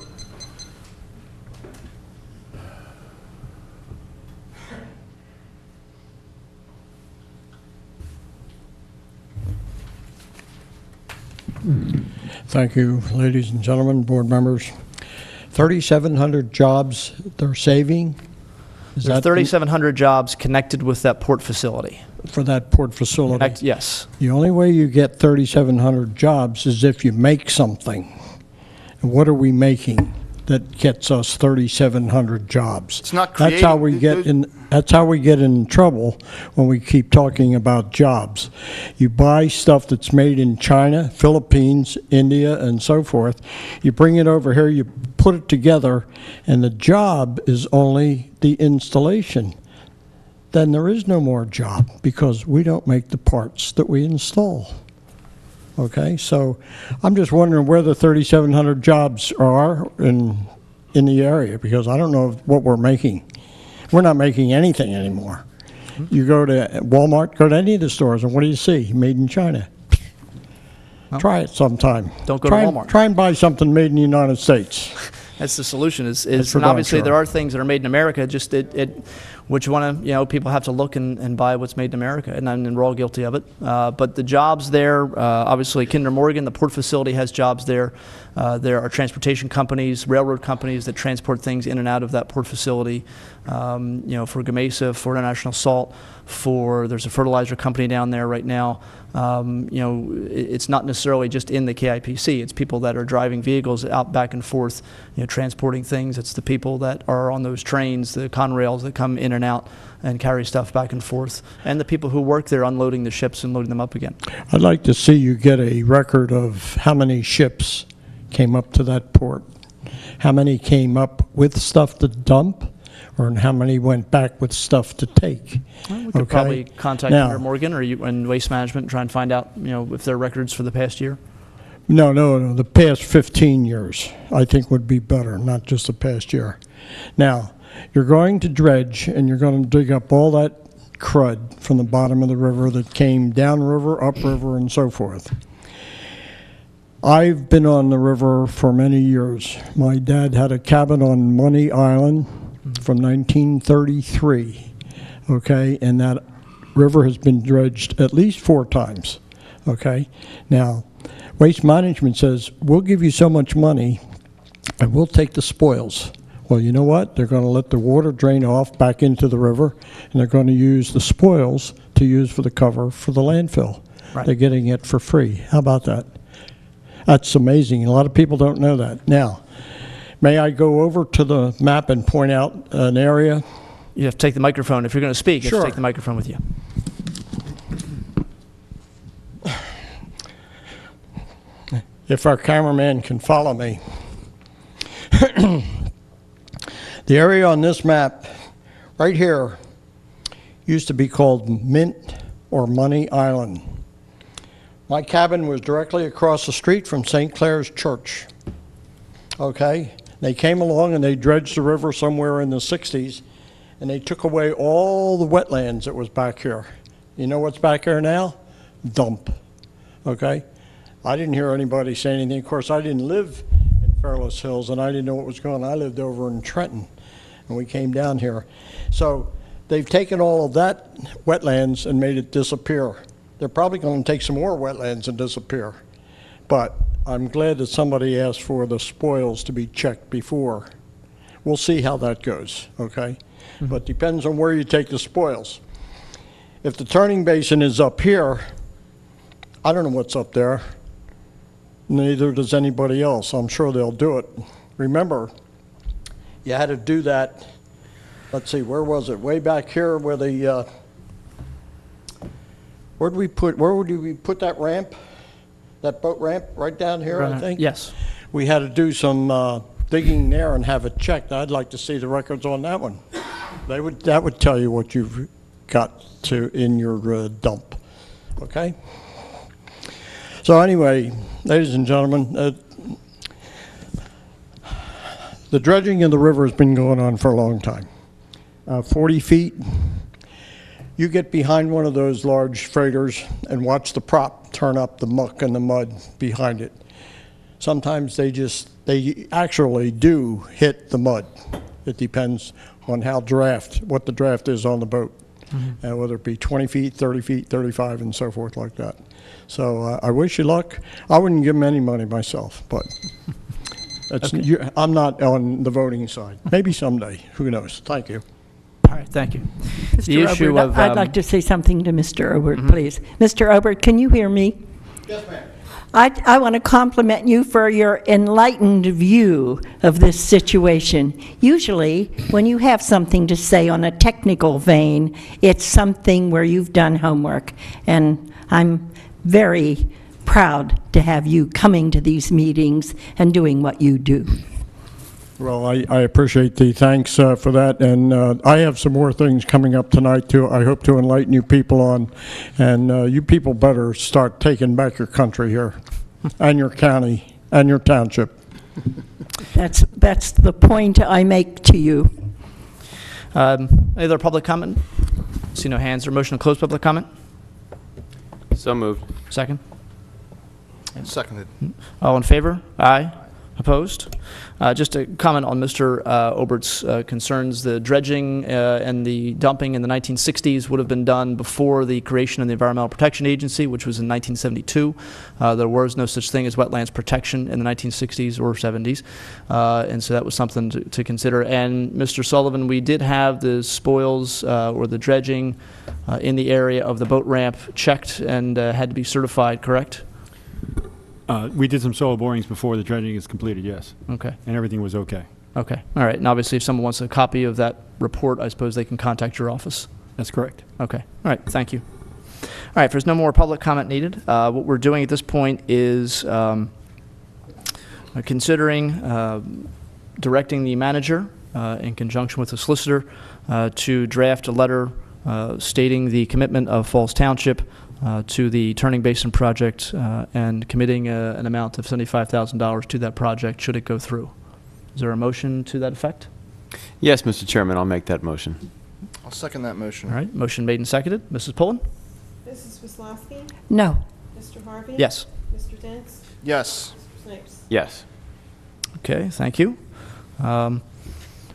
Thank you, ladies and gentlemen, board members. 3,700 jobs they're saving? There's 3,700 jobs connected with that port facility. For that port facility? Yes. The only way you get 3,700 jobs is if you make something. And what are we making that gets us 3,700 jobs? It's not That's how we creating- That's how we get in trouble when we keep talking about jobs. You buy stuff that's made in China, Philippines, India, and so forth. You bring it over here, you put it together, and the job is only the installation. Then there is no more job because we don't make the parts that we install. Okay, so I'm just wondering where the 3,700 jobs are in the area, because I don't know what we're making. We're not making anything anymore. You go to Walmart, go to any of the stores, and what do you see? Made in China. Try it sometime. Don't go to Walmart. Try and buy something made in the United States. That's the solution. That's And for obviously darn there sure. are things that are made in America. Just which one people have to look and buy what's made in America, and we're all guilty of it. But the jobs there, obviously Kinder Morgan, the port facility has jobs there. There are transportation companies, railroad companies that transport things in and out of that port facility. For Gamesa, for International Salt, there's a fertilizer company down there right now. It's not necessarily just in the KIPC. It's people that are driving vehicles out back and forth, transporting things. It's the people that are on those trains, the Conrails that come in and out and carry stuff back and forth, and the people who work there unloading the ships and loading them up again. I'd like to see you get a record of how many ships came up to that port, how many came up with stuff to dump, or how many went back with stuff to take. We could probably contact Kinder Morgan and Waste Management and try and find out, if there are records for the past year. No, the past 15 years, I think would be better, not just the past year. Now, you're going to dredge, and you're going to dig up all that crud from the bottom of the river that came downriver, upriver, and so forth. I've been on the river for many years. My dad had a cabin on Money Island from 1933, okay? And that river has been dredged at least 4 times, okay? Now, Waste Management says, we'll give you so much money, and we'll take the spoils. Well, you know what? They're going to let the water drain off back into the river, and they're going to use the spoils to use for the cover for the landfill. Right. They're getting it for free. How about that? That's amazing. A lot of people don't know that. Now, may I go over to the map and point out an area? You have to take the microphone. If you're going to speak, you have Sure. to take the microphone with you. If our cameraman can follow me. The area on this map, right here, used to be called Mint or Money Island. My cabin was directly across the street from St. Clair's Church. Okay? They came along and they dredged the river somewhere in the 60s, and they took away all the wetlands that was back here. You know what's back here now? Dump. Okay? I didn't hear anybody say anything. Of course, I didn't live in Fairless Hills, and I didn't know what was going on. I lived over in Trenton, and we came down here. So they've taken all of that wetlands and made it disappear. They're probably going to take some more wetlands and disappear. But I'm glad that somebody asked for the spoils to be checked before. We'll see how that goes, okay? But depends on where you take the spoils. If the turning basin is up here, I don't know what's up there. Neither does anybody else. I'm sure they'll do it. Remember, you had to do that, let's see, where was it? Way back here where the, where would we put that ramp? That boat ramp right down here, I think? Yes. We had to do some digging there and have it checked. I'd like to see the records on that one. That would tell you what you've got to in your dump, okay? So anyway, ladies and gentlemen, the dredging of the river has been going on for a long time. 40 feet. You get behind one of those large freighters and watch the prop turn up the muck and the mud behind it. Sometimes they actually do hit the mud. It depends on what the draft is on the boat, whether it be 20 feet, 30 feet, 35, and so forth like that. So I wish you luck. I wouldn't give them any money myself, but I'm not on the voting side. Maybe someday. Who knows? Thank you. All right, thank you. Mr. Obert, I'd like to say something to Mr. Obert, please. Mr. Obert, can you hear me? Yes, ma'am. I want to compliment you for your enlightened view of this situation. Usually, when you have something to say on a technical vein, it's something where you've done homework. And I'm very proud to have you coming to these meetings and doing what you do. Well, I appreciate the thanks for that, and I have some more things coming up tonight, too. I hope to enlighten you people on, and you people better start taking back your country here, and your county, and your township. That's the point I make to you. Any other public comment? See no hands or motion to close public comment? So moved. Second? Seconded. All in favor? Aye. Opposed? Just a comment on Mr. Obert's concerns. The dredging and the dumping in the 1960s would have been done before the creation of the Environmental Protection Agency, which was in 1972. There was no such thing as wetlands protection in the 1960s or 70s, and so that was something to consider. And Mr. Sullivan, we did have the spoils or the dredging in the area of the boat ramp checked and had to be certified, correct? We did some soil borings before the dredging is completed, yes. Okay. And everything was okay. Okay. All right. And obviously, if someone wants a copy of that report, I suppose they can contact your office. That's correct. Okay. All right. Thank you. All right. If there's no more public comment needed, what we're doing at this point is considering directing the manager in conjunction with the solicitor to draft a letter stating the commitment of Falls Township to the Turning Basin project and committing an amount of $75,000 to that project should it go through. Is there a motion to that effect? Yes, Mr. Chairman, I'll make that motion. I'll second that motion. All right, motion made and seconded. Mrs. Pullen? Mrs. Wisłowski? No. Mr. Harvey? Yes. Mr. Dents? Yes. Mr. Snipes? Yes. Okay, thank you. All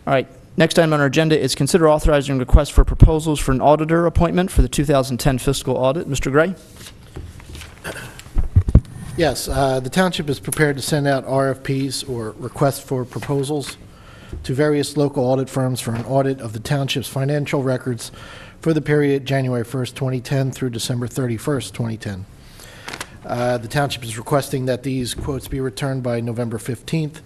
right, next item on our agenda is consider authorizing requests for proposals for an auditor appointment for the 2010 fiscal audit. Mr. Gray? Yes, the township is prepared to send out RFPs or requests for proposals to various local audit firms for an audit of the township's financial records for the period January 1st, 2010 through December 31st, 2010. The township is requesting that these quotes be returned by November 15th,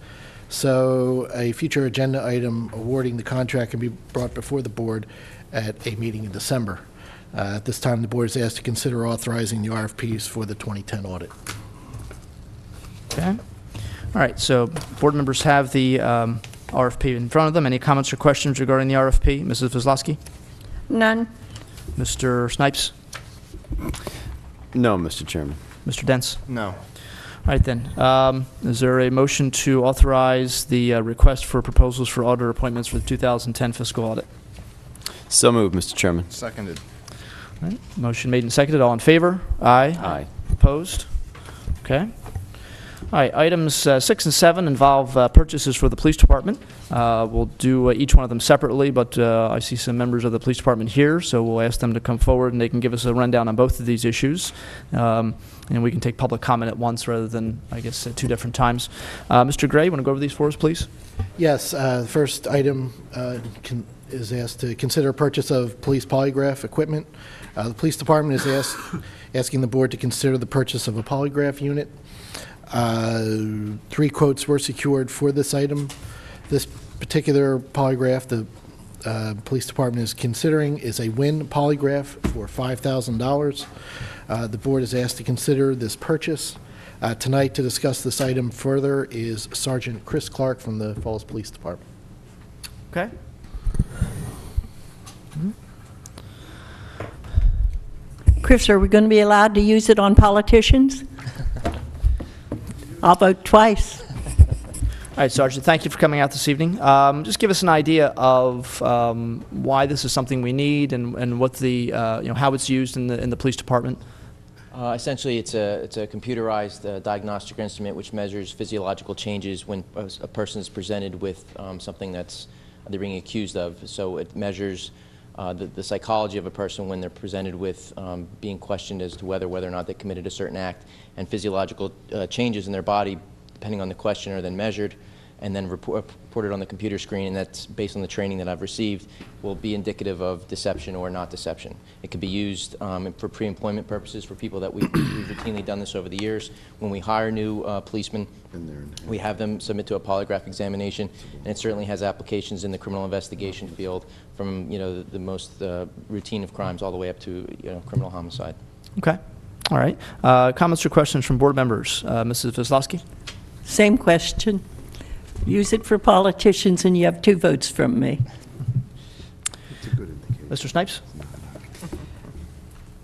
so a future agenda item awarding the contract can be brought before the board at a meeting in December. At this time, the board is asked to consider authorizing the RFPs for the 2010 audit. Okay. All right, so board members have the RFP in front of them. Any comments or questions regarding the RFP? Mrs. Wisłowski? None. Mr. Snipes? No, Mr. Chairman. Mr. Dents? No. All right, then. Is there a motion to authorize the request for proposals for auditor appointments for the 2010 fiscal audit? So moved, Mr. Chairman. Seconded. All right, motion made and seconded. All in favor? Aye. Aye. Opposed? Okay. All right, items 6 and 7 involve purchases for the police department. We'll do each one of them separately, but I see some members of the police department here, so we'll ask them to come forward and they can give us a rundown on both of these issues. And we can take public comment at once rather than, I guess, at two different times. Mr. Gray, you want to go over these for us, please? Yes, the first item is asked to consider purchase of police polygraph equipment. The police department is asking the board to consider the purchase of a polygraph unit. 3 quotes were secured for this item. This particular polygraph the police department is considering is a WIN polygraph for $5,000. The board is asked to consider this purchase. Tonight, to discuss this item further, is Sergeant Chris Clark from the Falls Police Department. Okay. Chris, are we going to be allowed to use it on politicians? I'll vote twice. All right, Sergeant, thank you for coming out this evening. Just give us an idea of why this is something we need and what the, how it's used in the police department. Essentially, it's a computerized diagnostic instrument which measures physiological changes when a person is presented with something that's they're being accused of. So it measures the psychology of a person when they're presented with being questioned as to whether or not they committed a certain act, and physiological changes in their body, depending on the question, are then measured and then reported on the computer screen, and that's based on the training that I've received, will be indicative of deception or not deception. It can be used for pre-employment purposes for people that we've routinely done this over the years. When we hire new policemen, we have them submit to a polygraph examination, and it certainly has applications in the criminal investigation field, from the most routine of crimes all the way up to criminal homicide. Okay. All right. Comments or questions from board members? Mrs. Wisłowski? Same question. Use it for politicians, and you have 2 votes from me. Mr. Snipes?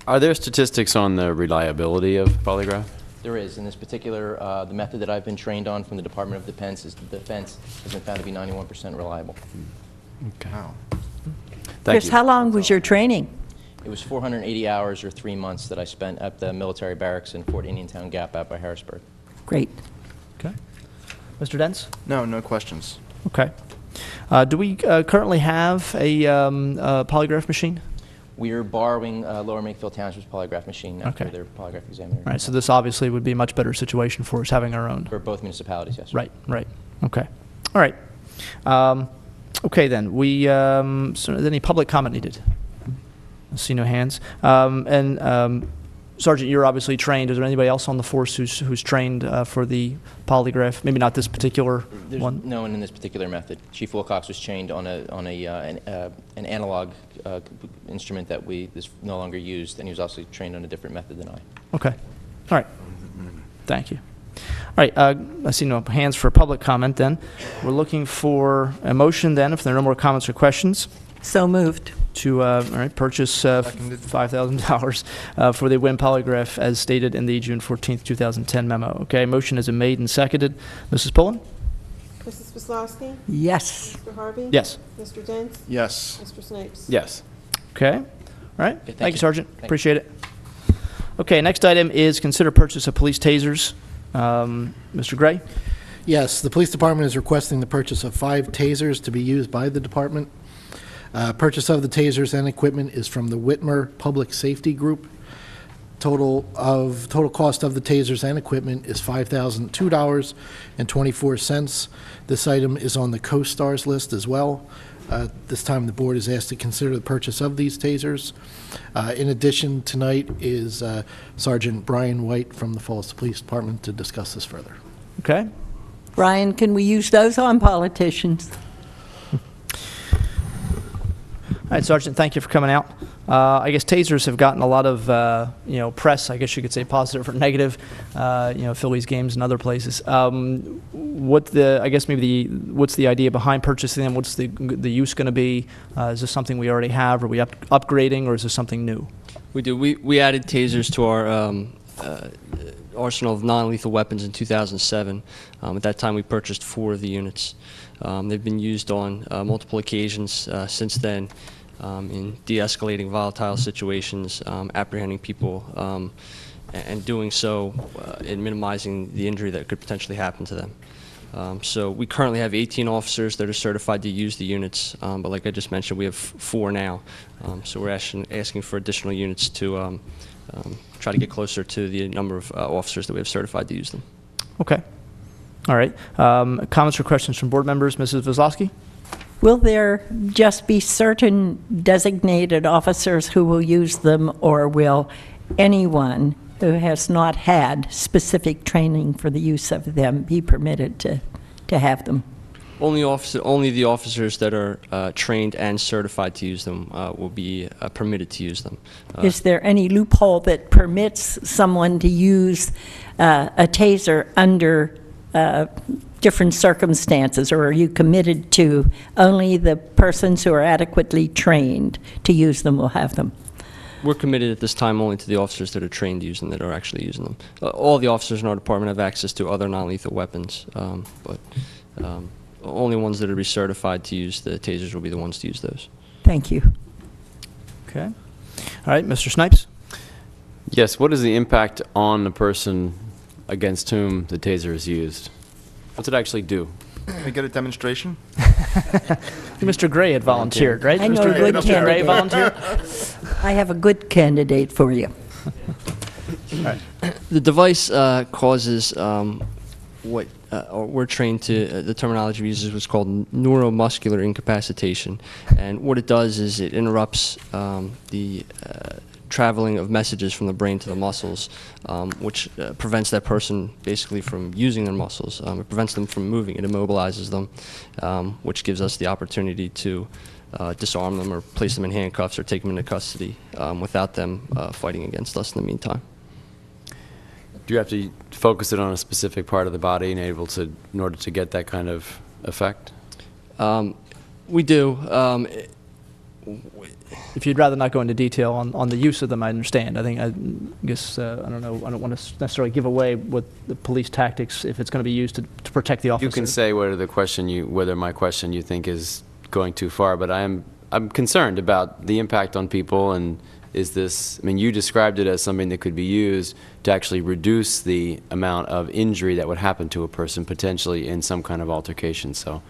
Are there statistics on the reliability of polygraph? There is. In this particular, the method that I've been trained on from the Department of Defense has been found to be 91% reliable. Okay. Wow. Chris, how long was your training? It was 480 hours or 3 months that I spent at the military barracks in Fort Indiantown Gap out by Harrisburg. Great. Okay. Mr. Dents? No questions. Okay. Do we currently have a polygraph machine? We're borrowing Lower Makefield Township's polygraph machine now for Okay. their polygraph examiner. All right, so this obviously would be a much better situation for us having our own. For both municipalities, yes. Right. Okay. All right. Okay, then. So any public comment needed? I see no hands. Sergeant, you're obviously trained. Is there anybody else on the force who's trained for the polygraph? Maybe not this particular There's one? no one in this particular method. Chief Wilcox was trained on an analog instrument that is no longer used, and he was also trained on a different method than I. Okay. All right. Thank you. All right. I see no hands for public comment then. We're looking for a motion then, if there are no more comments or questions. So moved. To purchase $5,000 for the WIN polygraph as stated in the June 14th, 2010 memo. Okay, motion is made and seconded. Mrs. Pullen? Mrs. Wisłowski? Yes. Mr. Harvey? Yes. Mr. Dents? Yes. Mr. Snipes? Yes. Okay. All right. Okay, thank you, you. Sergeant. Thank you. Appreciate it. Okay, next item is consider purchase of police tasers. Mr. Gray? Yes, the police department is requesting the purchase of 5 tasers to be used by the department. Purchase of the tasers and equipment is from the Whitmer Public Safety Group. Total cost of the tasers and equipment is $5,002.24. This item is on the co-stars list as well. This time the board is asked to consider the purchase of these tasers. In addition, tonight is Sergeant Brian White from the Falls Police Department to discuss this further. Okay. Brian, can we use those on politicians? All right, Sergeant, thank you for coming out. I guess tasers have gotten a lot of, press, I guess you could say positive or negative, Phillies games and other places. What's the idea behind purchasing them? What's the use going to be? Is this something we already have? Are we upgrading, or is this something new? We do. We added tasers to our arsenal of non-lethal weapons in 2007. At that time, we purchased 4 of the units. They've been used on multiple occasions since then in de-escalating volatile situations, apprehending people, and doing so in minimizing the injury that could potentially happen to them. So we currently have 18 officers that are certified to use the units, but like I just mentioned, we have 4 now. So we're asking for additional units to try to get closer to the number of officers that we have certified to use them. Okay. All right. Comments or questions from board members? Mrs. Kozlowski? Will there just be certain designated officers who will use them, or will anyone who has not had specific training for the use of them be permitted to have them? Only the officers that are trained and certified to use them will be permitted to use them. Is there any loophole that permits someone to use a taser under different circumstances, or are you committed to only the persons who are adequately trained to use them will have them? We're committed at this time only to the officers that are trained to use them, that are actually using them. All the officers in our department have access to other non-lethal weapons, but only ones that are recertified to use the tasers will be the ones to use those. Thank you. Okay. All right, Mr. Snipes? Yes, what is the impact on the person against whom the taser is used? What's it actually do? Can we get a demonstration? Mr. Gray had volunteered, right? I know a good Mr. Gray candidate. volunteered? I have a good candidate for you. The device causes what we're trained to, the terminology we use is what's called neuromuscular incapacitation. And what it does is it interrupts the traveling of messages from the brain to the muscles, which prevents that person basically from using their muscles. It prevents them from moving. It immobilizes them, which gives us the opportunity to disarm them or place them in handcuffs or take them into custody without them fighting against us in the meantime. Do you have to focus it on a specific part of the body in order to get that kind of effect? We do. If you'd rather not go into detail on the use of them, I understand. I guess, I don't know, I don't want to necessarily give away what the police tactics, if it's going to be used to protect the officer. You can say whether my question you think is going too far, but I'm concerned about the impact on people, and you described it as something that could be used to actually reduce the amount of injury that would happen to a person potentially in some kind of altercation, so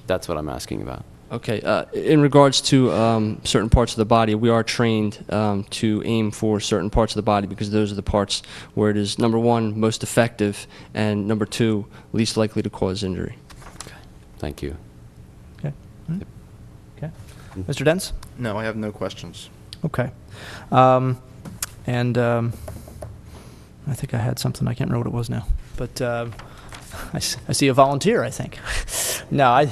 that's what I'm asking about. Okay. In regards to certain parts of the body, we are trained to aim for certain parts of the body because those are the parts where it is, number one, most effective, and number two, least likely to cause injury. Okay. Thank you. Okay. Okay. Mr. Dents? No, I have no questions. Okay. I think I had something. I can't remember what it was now. But I see a volunteer, I think. No, I'm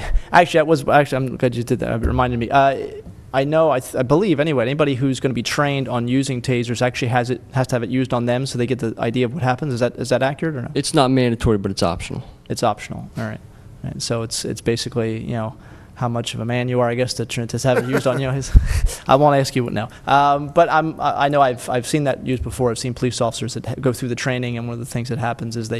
glad you did that. It reminded me. I know, I believe anyway, anybody who's going to be trained on using tasers actually has to have it used on them so they get the idea of what happens. Is that accurate or not? It's not mandatory, but it's optional. It's optional. All right. And so it's basically, how much of a man you are, I guess, to have it used on you. I won't ask you now. But I know I've seen that used before. I've seen police officers that go through the training, and one of the things that happens is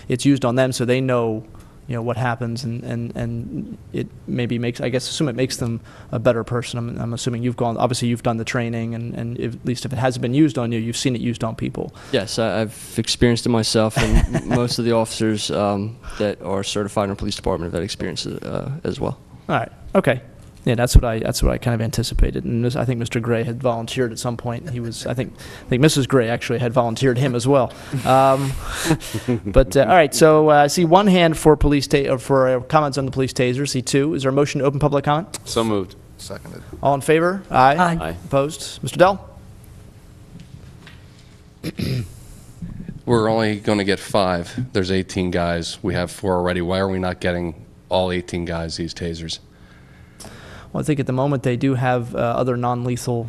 it's used on them so they know what happens, and it maybe assume it makes them a better person. I'm assuming you've done the training, and at least if it hasn't been used on you, you've seen it used on people. Yes, I've experienced it myself, and most of the officers that are certified in the police department have had experience as well. All right. Okay. Yeah, that's what I kind of anticipated, and I think Mr. Gray had volunteered at some point. I think Mrs. Gray actually had volunteered him as well. But all right. So I see one hand for for comments on the police taser. See two. Is there a motion to open public comment? So moved. Seconded. All in favor? Aye. Aye. Opposed? Mr. Dell? We're only going to get 5. There's 18 guys. We have 4 already. Why are we not getting all 18 guys these tasers? Well, I think at the moment they do have other non-lethal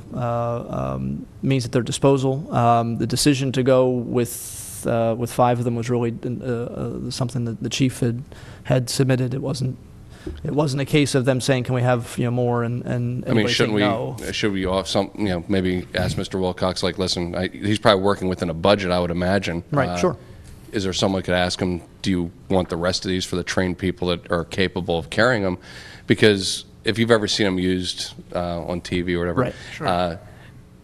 means at their disposal. The decision to go with 5 of them was really something that the chief had submitted. It wasn't a case of them saying, "Can we have more?" and I mean, shouldn't no. Should we off some, maybe ask Mr. Wilcox, like, listen, he's probably working within a budget, I would imagine. Right, sure. Is there someone could ask him, do you want the rest of these for the trained people that are capable of carrying them? Because if you've ever seen them used on TV or whatever, right, sure.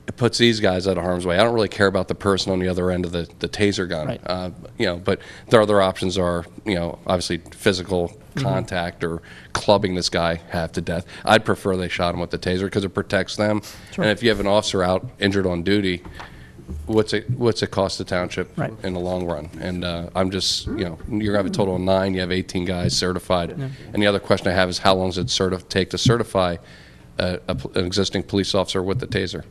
It puts these guys out of harm's way. I don't really care about the person on the other end of the taser gun, right. But their other options are, obviously physical contact or clubbing this guy half to death. I'd prefer they shot him with the taser because it protects them. Sure. And if you have an officer out injured on duty, what's it cost the township Right. in the long run? And I'm just, you're going to have a total of 9, you have 18 guys certified. Yeah. And the other question I have is how long does it take to certify an existing police officer with the taser?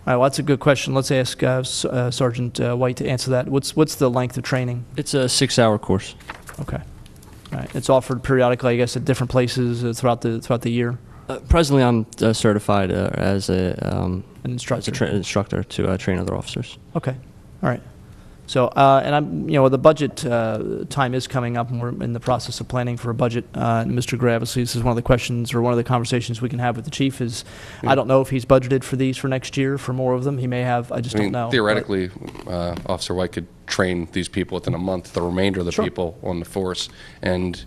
All right, well, that's a good question. Let's ask Sergeant White to answer that. What's the length of training? It's a 6-hour course. Okay. All right. It's offered periodically, I guess, at different places throughout the year. Presently, I'm certified as an instructor, instructor to train other officers. Okay. All right. So, and I'm, the budget time is coming up, and we're in the process of planning for a budget. And Mr. Gray, obviously, this is one of the questions or one of the conversations we can have with the chief is, I don't know if he's budgeted for these for next year, for more of them. He may have, I just don't know. Theoretically, Officer White could train these people within a month, the remainder of the Sure. people on the force, and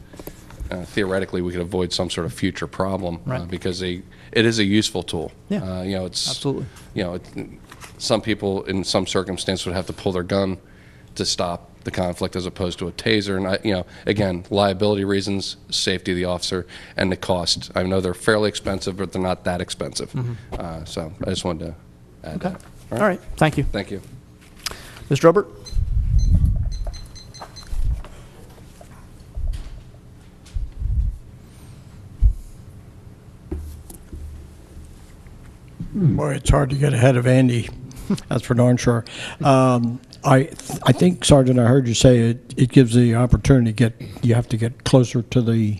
theoretically we could avoid some sort of future problem Right. because it is a useful tool. Yeah, it's absolutely. Some people in some circumstances would have to pull their gun to stop the conflict as opposed to a taser. And again, liability reasons, safety of the officer, and the cost. I know they're fairly expensive, but they're not that expensive. So I just wanted to add Okay. that. All right. Thank you. Thank you. Mr. Obert? Boy, it's hard to get ahead of Andy. That's for darn sure. I think, Sergeant, I heard you say it gives the opportunity you have to get closer to the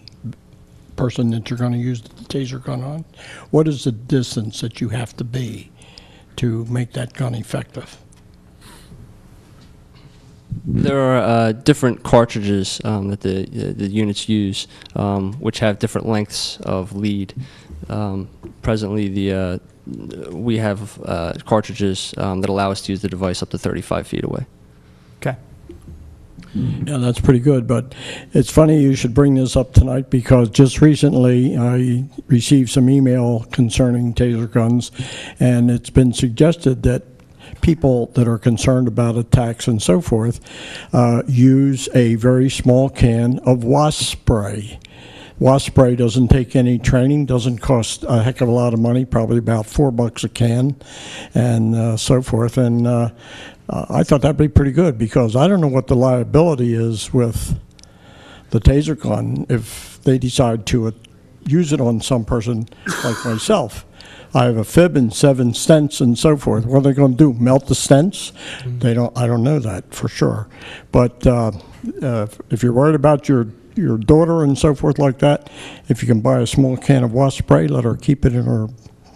person that you're going to use the taser gun on. What is the distance that you have to be to make that gun effective? There are different cartridges that the units use, which have different lengths of lead. Presently, we have cartridges that allow us to use the device up to 35 feet away. Okay. Yeah, that's pretty good, but it's funny you should bring this up tonight because just recently I received some email concerning taser guns, and it's been suggested that people that are concerned about attacks and so forth use a very small can of wasp spray. Wasp spray doesn't take any training, doesn't cost a heck of a lot of money, probably about $4 a can, and so forth. And I thought that'd be pretty good because I don't know what the liability is with the taser gun if they decide to use it on some person like myself. I have a fib and 7 stents and so forth. What are they going to do? Melt the stents? They don't. I don't know that for sure. But if you're worried about your daughter and so forth like that, if you can buy a small can of wasp spray, let her keep it in her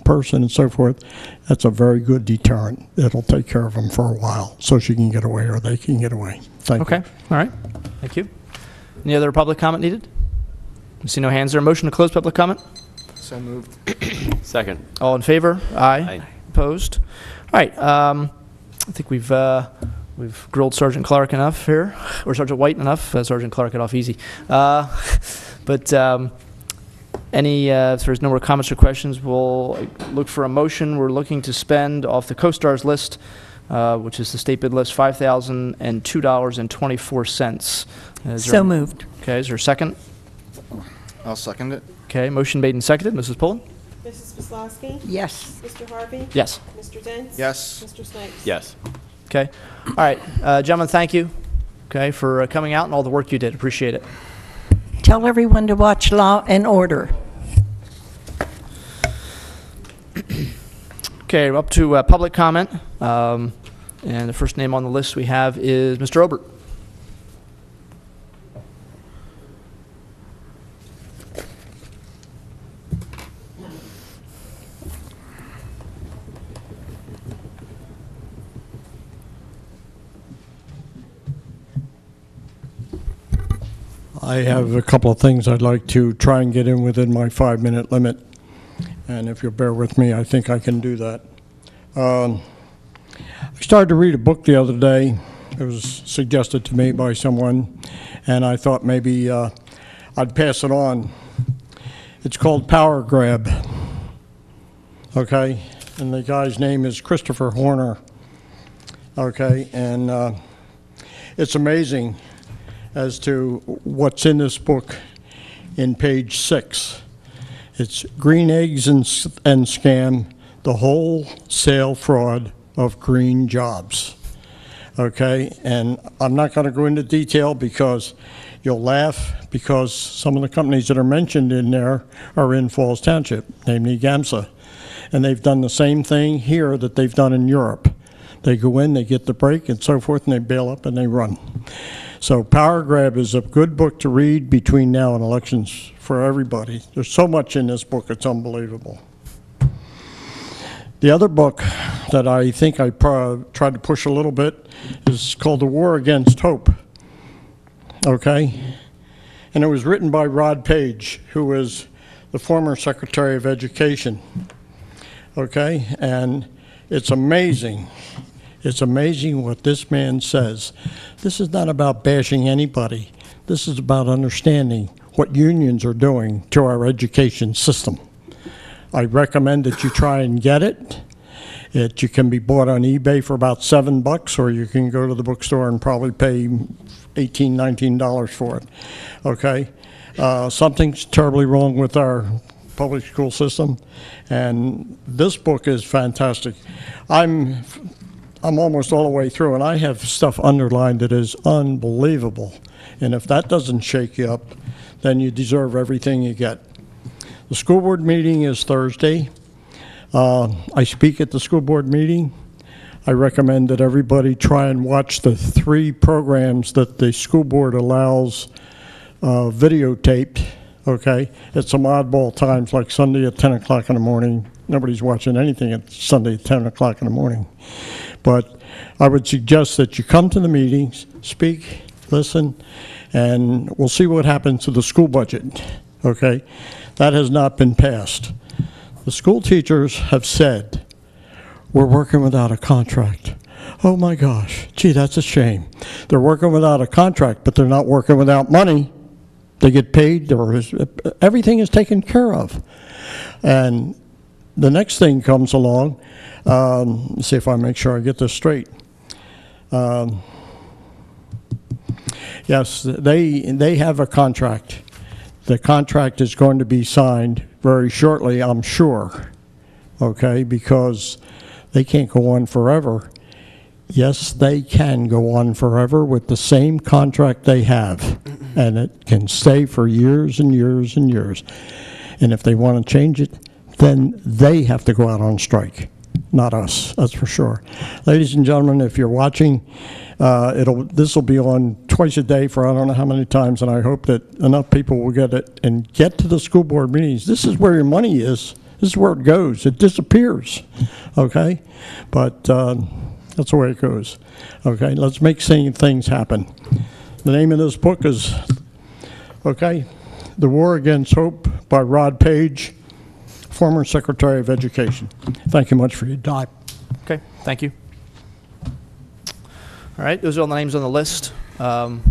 person and so forth, that's a very good deterrent. It'll take care of them for a while so she can get away or they can get away. Thank you. Okay. All right. Thank you. Any other public comment needed? I see no hands there. Motion to close public comment? So moved. Second. All in favor? Aye. Aye. Opposed? All right. I think we've grilled Sergeant Clark enough here, or Sergeant White enough. Sergeant Clark got off easy. But if there's no more comments or questions, we'll look for a motion. We're looking to spend off the CoStar's list, which is the state bid list, $5,002.24. So moved. Okay. Is there a second? I'll second it. Okay. Motion made and seconded. Mrs. Pullen? Mrs. Wislowski? Yes. Mr. Harvey? Yes. Mr. Dents? Yes. Mr. Snipes? Yes. Okay. All right. Gentlemen, thank you, okay, for coming out and all the work you did. Appreciate it. Tell everyone to watch Law and Order. Okay, we're up to public comment. And the first name on the list we have is Mr. Obert. I have a couple of things I'd like to try and get in within my 5-minute limit. And if you'll bear with me, I think I can do that. I started to read a book the other day. It was suggested to me by someone, and I thought maybe I'd pass it on. It's called Power Grab, okay? And the guy's name is Christopher Horner, okay? And it's amazing as to what's in this book in page 6. It's Green Eggs and Scam, the wholesale fraud of green jobs. Okay, and I'm not going to go into detail because you'll laugh, because some of the companies that are mentioned in there are in Falls Township, namely GAMSA. And they've done the same thing here that they've done in Europe. They go in, they get the break and so forth, and they bail up and they run. So Power Grab is a good book to read between now and elections for everybody. There's so much in this book, it's unbelievable. The other book that I think I tried to push a little bit is called The War Against Hope, okay? And it was written by Rod Page, who was the former Secretary of Education, okay? And it's amazing. It's amazing what this man says. This is not about bashing anybody. This is about understanding what unions are doing to our education system. I recommend that you try and get it. You can be bought on eBay for about $7, or you can go to the bookstore and probably pay $18, $19 for it. Okay? Something's terribly wrong with our public school system, and this book is fantastic. I'm almost all the way through, and I have stuff underlined that is unbelievable. And if that doesn't shake you up, then you deserve everything you get. The school board meeting is Thursday. I speak at the school board meeting. I recommend that everybody try and watch the 3 programs that the school board allows videotaped, okay? At some oddball times, like Sunday at 10 o'clock in the morning. Nobody's watching anything at Sunday at 10 o'clock in the morning. But I would suggest that you come to the meetings, speak, listen, and we'll see what happens to the school budget, okay? That has not been passed. The school teachers have said, we're working without a contract. Oh my gosh, gee, that's a shame. They're working without a contract, but they're not working without money. They get paid, everything is taken care of. And the next thing comes along, let's see if I make sure I get this straight. Yes, they have a contract. The contract is going to be signed very shortly, I'm sure, okay, because they can't go on forever. Yes, they can go on forever with the same contract they have, and it can stay for years and years and years. And if they want to change it, then they have to go out on strike, not us, that's for sure. Ladies and gentlemen, if you're watching, this will be on twice a day for I don't know how many times, and I hope that enough people will get it and get to the school board meetings. This is where your money is. This is where it goes. It disappears, okay? But that's the way it goes. Okay, let's make things happen. The name of this book is, okay, The War Against Hope by Rod Page, former Secretary of Education. Thank you much for your time. Okay, thank you. All right, those are all the names on the list. So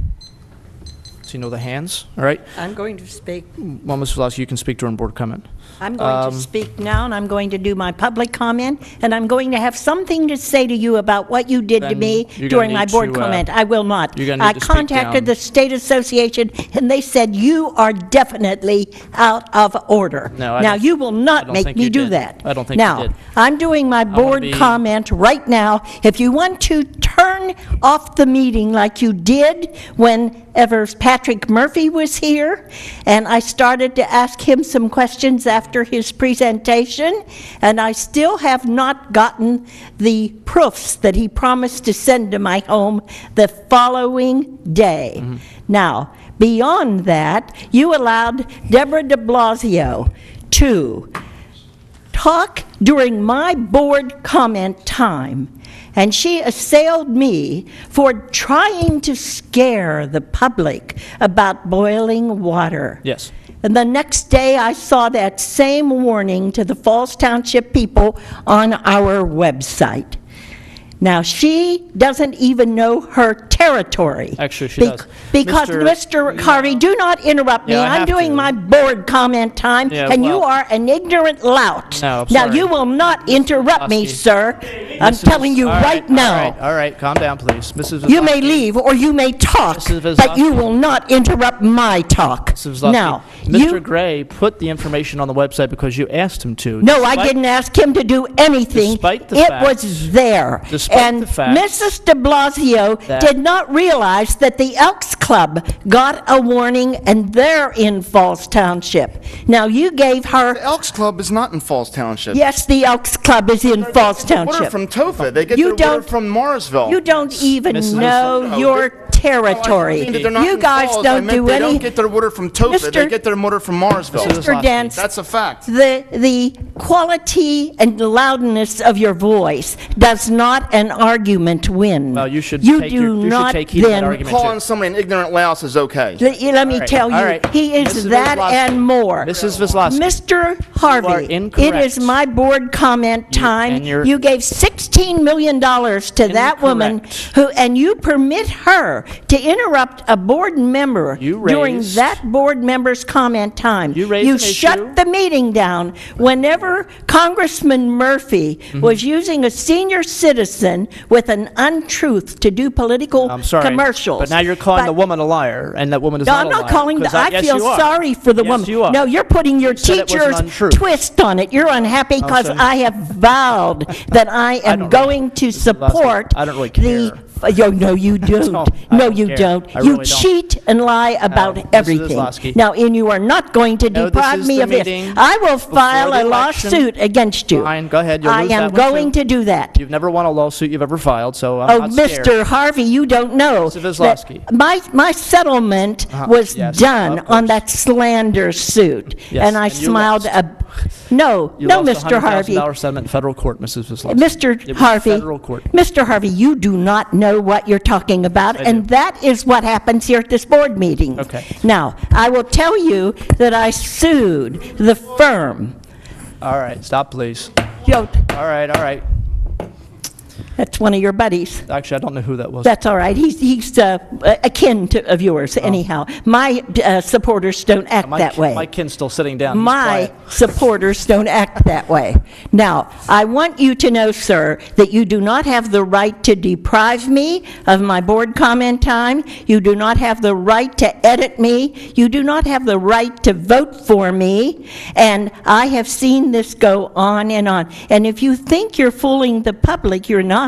you know the hands, all right? I'm going to speak. Well, Ms. Velasquez, you can speak during board comment. I'm going to speak now, and I'm going to do my public comment, and I'm going to have something to say to you about what you did to Then me you're gonna during my need board to, comment. I will not. you're gonna I need to speak contacted down. the State Association, and they said, you are definitely out of order. No, I Now, don't- you will I not don't make think me you do did. that. I don't think you Now, did. I'm doing my wanna board be- comment right now. If you want to turn off the meeting like you did whenever Patrick Murphy was here, and I started to ask him some questions after his presentation, and I still have not gotten the proofs that he promised to send to my home the following day. Now, beyond that, you allowed Deborah de Blasio to talk during my board comment time, And she assailed me for trying to scare the public about boiling water. Yes. And the next day, I saw that same warning to the Falls Township people on our website. Now, she doesn't even know her territory. Actually, she does. Because, Mr. Harvey, do not interrupt me. Yeah, I I'm have doing to. my board comment time, Yeah, and you well- are an ignorant lout. No, I'm Now, sorry. you will not interrupt me, Vosky. sir. I'm Mrs. telling you all right now. All right, calm down, please. Mrs. You may Vosky. leave, or you may talk, Mrs. but you Vosky. will not interrupt my talk. Mrs. Vosky, Now, Mr. Gray put the information on the website because you asked him to. No, I Despite- didn't ask him to do anything. Despite the It fact- was there. Despite And the fact Mrs. de Blasio that- did not realize that the Elks Club got a warning, and they're in Falls Township. Now, you gave her, The Elks Club is not in Falls Township. yes, the Elks Club is in Falls Water Township. from Tophet. They get You their water don't- from Morrisville. You don't even Mrs. know No, your I territory. mean that they're not You in guys Falls. I don't meant do they any. don't get their water from Tophet. They Mr. get their water from Morrisville. Mr. Dents, That's a fact. the quality and loudness of your voice does not an argument win. Well, you should You take do your- you should not take heed of that then. argument. Calling somebody an ignorant louse is okay. Let me All right, tell you, all right. he is Mrs. that Kozlowski. and more. Mrs. Vosky. Mr. Harvey, it incorrect. is my board comment time. and you're- You gave $16 million to that woman Incorrect. who, and you permit her to interrupt a board member You during raised- that board member's comment time. You raised an shut issue. the meeting down whenever Congressman Murphy Mm-hmm. was using a senior citizen with an untruth to do political I'm sorry. commercials. But now you're calling But- the woman a liar, and that woman is no, not I'm a not liar. calling. 'Cause I yes, feel you are. sorry for the Yes, woman. you are. No, you're putting your You said it was an teacher's untruth. twist on it. You're unhappy because so- I have vowed that I am don't going to support I don't really the. No, you don't. No, I no, don't you care. don't. I you really don't. cheat and lie about Mrs. everything. Kozlowski. Now, and you are not going to No, this deprive is me the of this. meeting I will file the a election. lawsuit against you. Fine, go ahead. You'll I lose am that one, going too. to do that. You've never won a lawsuit you've ever filed, so I'm Oh, not scared. Mr. Harvey, you don't know. Mr. that Kozlowski. My settlement was yes, done of on course. that slander suit. Yes, And I and you smiled. lost. No, You no, lost Mr. Harvey. $100,000 settlement in federal court, Mrs. Vosky. Mr. It was Harvey, federal court. Mr. Harvey, you do not know what you're talking about, I and do. that is what happens here at this board meeting. Okay. Now, I will tell you that I sued the firm. All right, stop, please. Yo, All right. that's one of your buddies. Actually, I don't know who that was. That's all right. He's akin to of yours, anyhow. My supporters don't act that way. My kin's still sitting down. He's My quiet. supporters don't act that way. Now, I want you to know, sir, that you do not have the right to deprive me of my board comment time. You do not have the right to edit me. You do not have the right to vote for me. And I have seen this go on and on. And if you think you're fooling the public, you're not.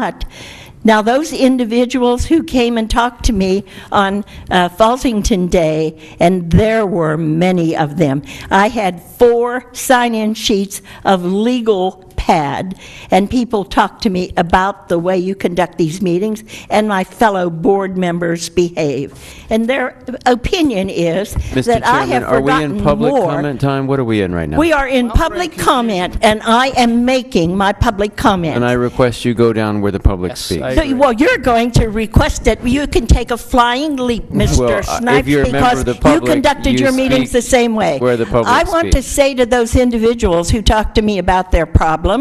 Now, those individuals who came and talked to me on Falsington Day, and there were many of them, I had 4 sign-in sheets of legal pad, and people talked to me about the way you conduct these meetings and my fellow board members behave. And their opinion is Mr. that I have Chairman, are we forgotten in public more. comment time? What are we in right now? We are in public comment, and I am making my public comment. And I request you go down where the public speaks. Well, you're going to request it. You can take a flying leap, Mr. Well, if Snipes, you're a member because of the you public, conducted you your meetings speak the same way. where the public I want to speaks. say to those individuals who talk to me about their problems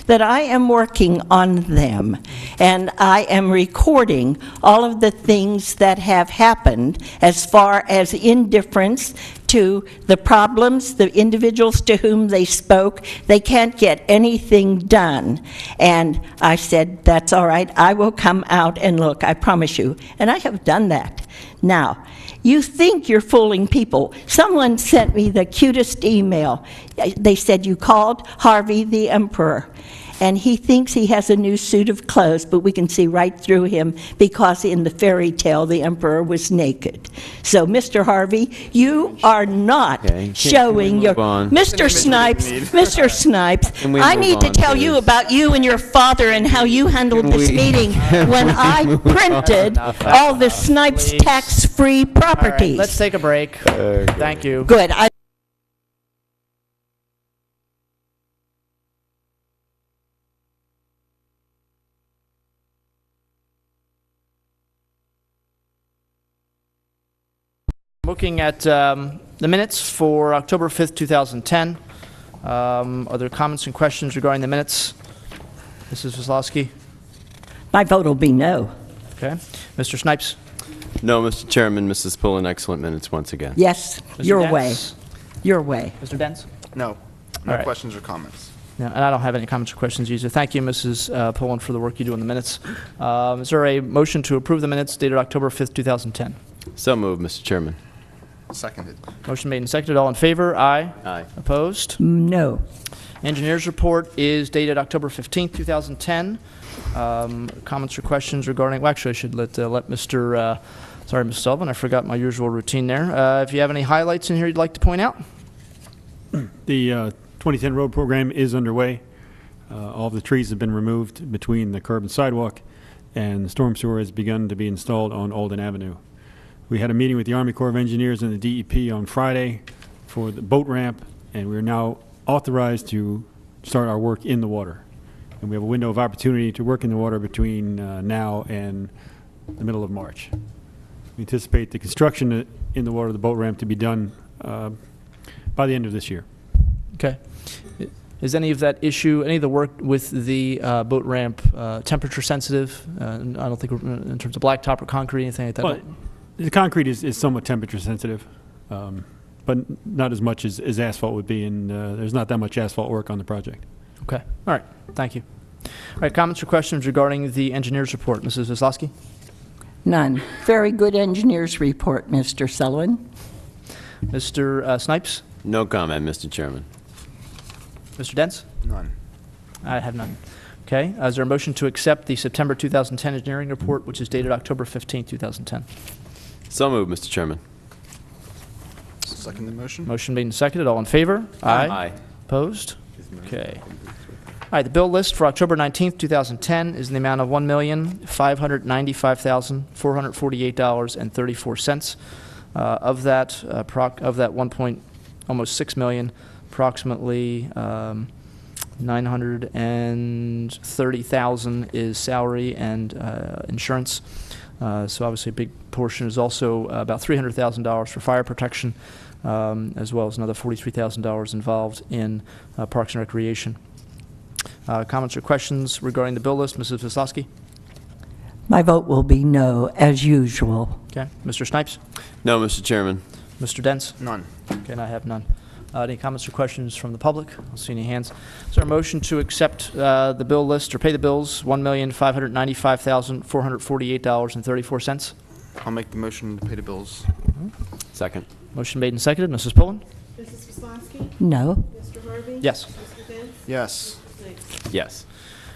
that I am working on them, and I am recording all of the things that have happened as far as indifference to the problems, the individuals to whom they spoke. They can't get anything done. And I said, that's all right, I will come out and look, I promise you. And I have done that. Now, you think you're fooling people. Someone sent me the cutest email. They said, you called Harvey the Emperor. And he thinks he has a new suit of clothes, but we can see right through him because in the fairy tale, the emperor was naked. So, Mr. Harvey, you are not showing your... move on? Mr. Snipes, Mr. Snipes, Can we I move need to on, tell you please? about you and your father and how you handled Can this we- meeting can when we I move on? printed all the Snipes tax-free All right, properties. let's take a break. Thank you. Good. looking at the minutes for October 5th, 2010. Are there comments and questions regarding the minutes? Mrs. Kozlowski? My vote will be no. Okay. Mr. Snipes? No, Mr. Chairman, Mrs. Pullen, excellent minutes once again. Yes, Mr. your Dents? way. Your way. Mr. Dents? No. All right. Questions or comments? No, and I don't have any comments or questions either. Thank you, Mrs. Pullen, for the work you do in the minutes. Is there a motion to approve the minutes dated October 5th, 2010? So moved, Mr. Chairman. Seconded. Motion made and seconded. All in favor? Aye. Aye. Opposed? No. Engineers report is dated October 15th, 2010. Comments or questions regarding, well, actually, I should let Mr. Sorry, Mr. Sullivan, I forgot my usual routine there. If you have any highlights in here you'd like to point out? The 2010 road program is underway. All of the trees have been removed between the curb and sidewalk, and the storm sewer has begun to be installed on Alden Avenue. We had a meeting with the Army Corps of Engineers and the DEP on Friday for the boat ramp, and we are now authorized to start our work in the water. And we have a window of opportunity to work in the water between now and the middle of March. We anticipate the construction in the water of the boat ramp to be done by the end of this year. Okay. Is any of that issue, any of the work with the boat ramp temperature sensitive? I don't think in terms of blacktop or concrete, anything like that? Well, the concrete is somewhat temperature sensitive, but not as much as asphalt would be, and there's not that much asphalt work on the project. Okay. All right. Thank you. All right. Comments or questions regarding the engineer's report? Mrs. Kozlowski? None. Very good engineer's report, Mr. Sullivan. Mr. Snipes? No comment, Mr. Chairman. Mr. Dents? None. I have none. Okay. Is there a motion to accept the September 2010 engineering report, which is dated October 15, 2010? So moved, Mr. Chairman. Second the motion? Motion made and seconded. All in favor? Aye. Opposed? Okay. All right. The bill list for October 19th, 2010 is in the amount of $1,595,448.34. Of that, almost $6 million, approximately 930,000 is salary and insurance. So obviously a big portion is also about $300,000 for fire protection, as well as another $43,000 involved in Parks and Recreation. Comments or questions regarding the bill list? Mrs. Kozlowski? My vote will be no, as usual. Okay. Mr. Snipes? No, Mr. Chairman. Mr. Dents? None. Okay, and I have none. Any comments or questions from the public? I don't see any hands. Is there a motion to accept the bill list or pay the bills, $1,595,448.34? I'll make the motion to pay the bills. Second. Motion made and seconded. Mrs. Pullen? Mrs. Kozlowski? No. Mr. Harvey? Yes. Mr. Dents? Yes. Mr. Snipes? Yes.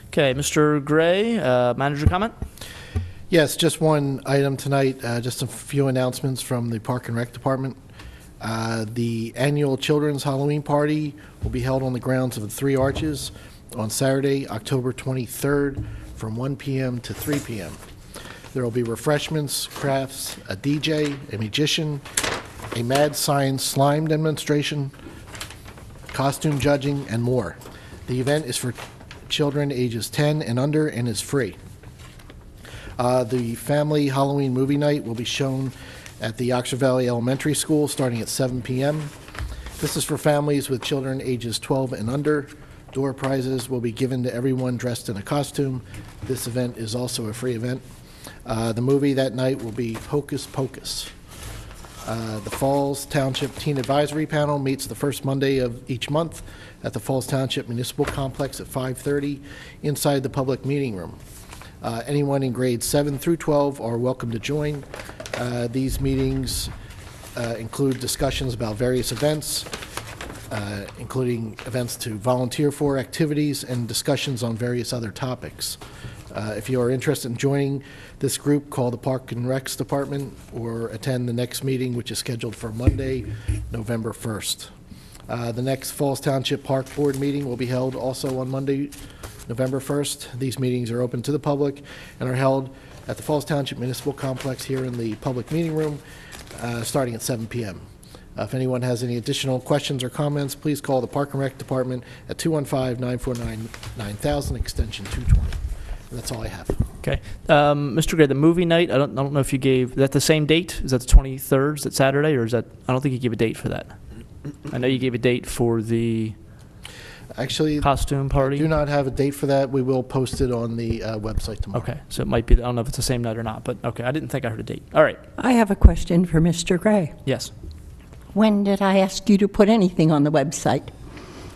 Okay, Mr. Gray, manager comment? Yes, just one item tonight, just a few announcements from the Park and Rec Department. The annual Children's Halloween Party will be held on the grounds of the Three Arches on Saturday, October 23rd, from 1 p.m. to 3 p.m. There will be refreshments, crafts, a DJ, a magician, a mad science slime demonstration, costume judging, and more. The event is for children ages 10 and under and is free. The family Halloween movie night will be shown at the Oxford Valley Elementary School starting at 7 p.m. This is for families with children ages 12 and under. Door prizes will be given to everyone dressed in a costume. This event is also a free event. The movie that night will be Hocus Pocus. The Falls Township Teen Advisory Panel meets the first Monday of each month at the Falls Township Municipal Complex at 5:30 inside the public meeting room. Anyone in grades 7 through 12 are welcome to join. These meetings include discussions about various events, including events to volunteer for, activities, and discussions on various other topics. If you are interested in joining this group, call the Park and Recs Department or attend the next meeting, which is scheduled for Monday, November 1st. The next Falls Township Park Board meeting will be held also on Monday, November 1st. These meetings are open to the public and are held at the Falls Township Municipal Complex here in the public meeting room, starting at 7 p.m. If anyone has any additional questions or comments, please call the Park and Rec Department at 215-949-9000, extension 220. And that's all I have. Okay. Mr. Gray, the movie night, I don't know if you gave, is that the same date? Is that the 23rd? Is that Saturday, or is that, I don't think you gave a date for that. I know you gave a date for the Actually, costume party. do not have a date for that. We will post it on the website tomorrow. Okay, so it might be, I don't know if it's the same night or not, but okay, I didn't think I heard a date. All right, I have a question for Mr. Gray. yes. When did I ask you to put anything on the website?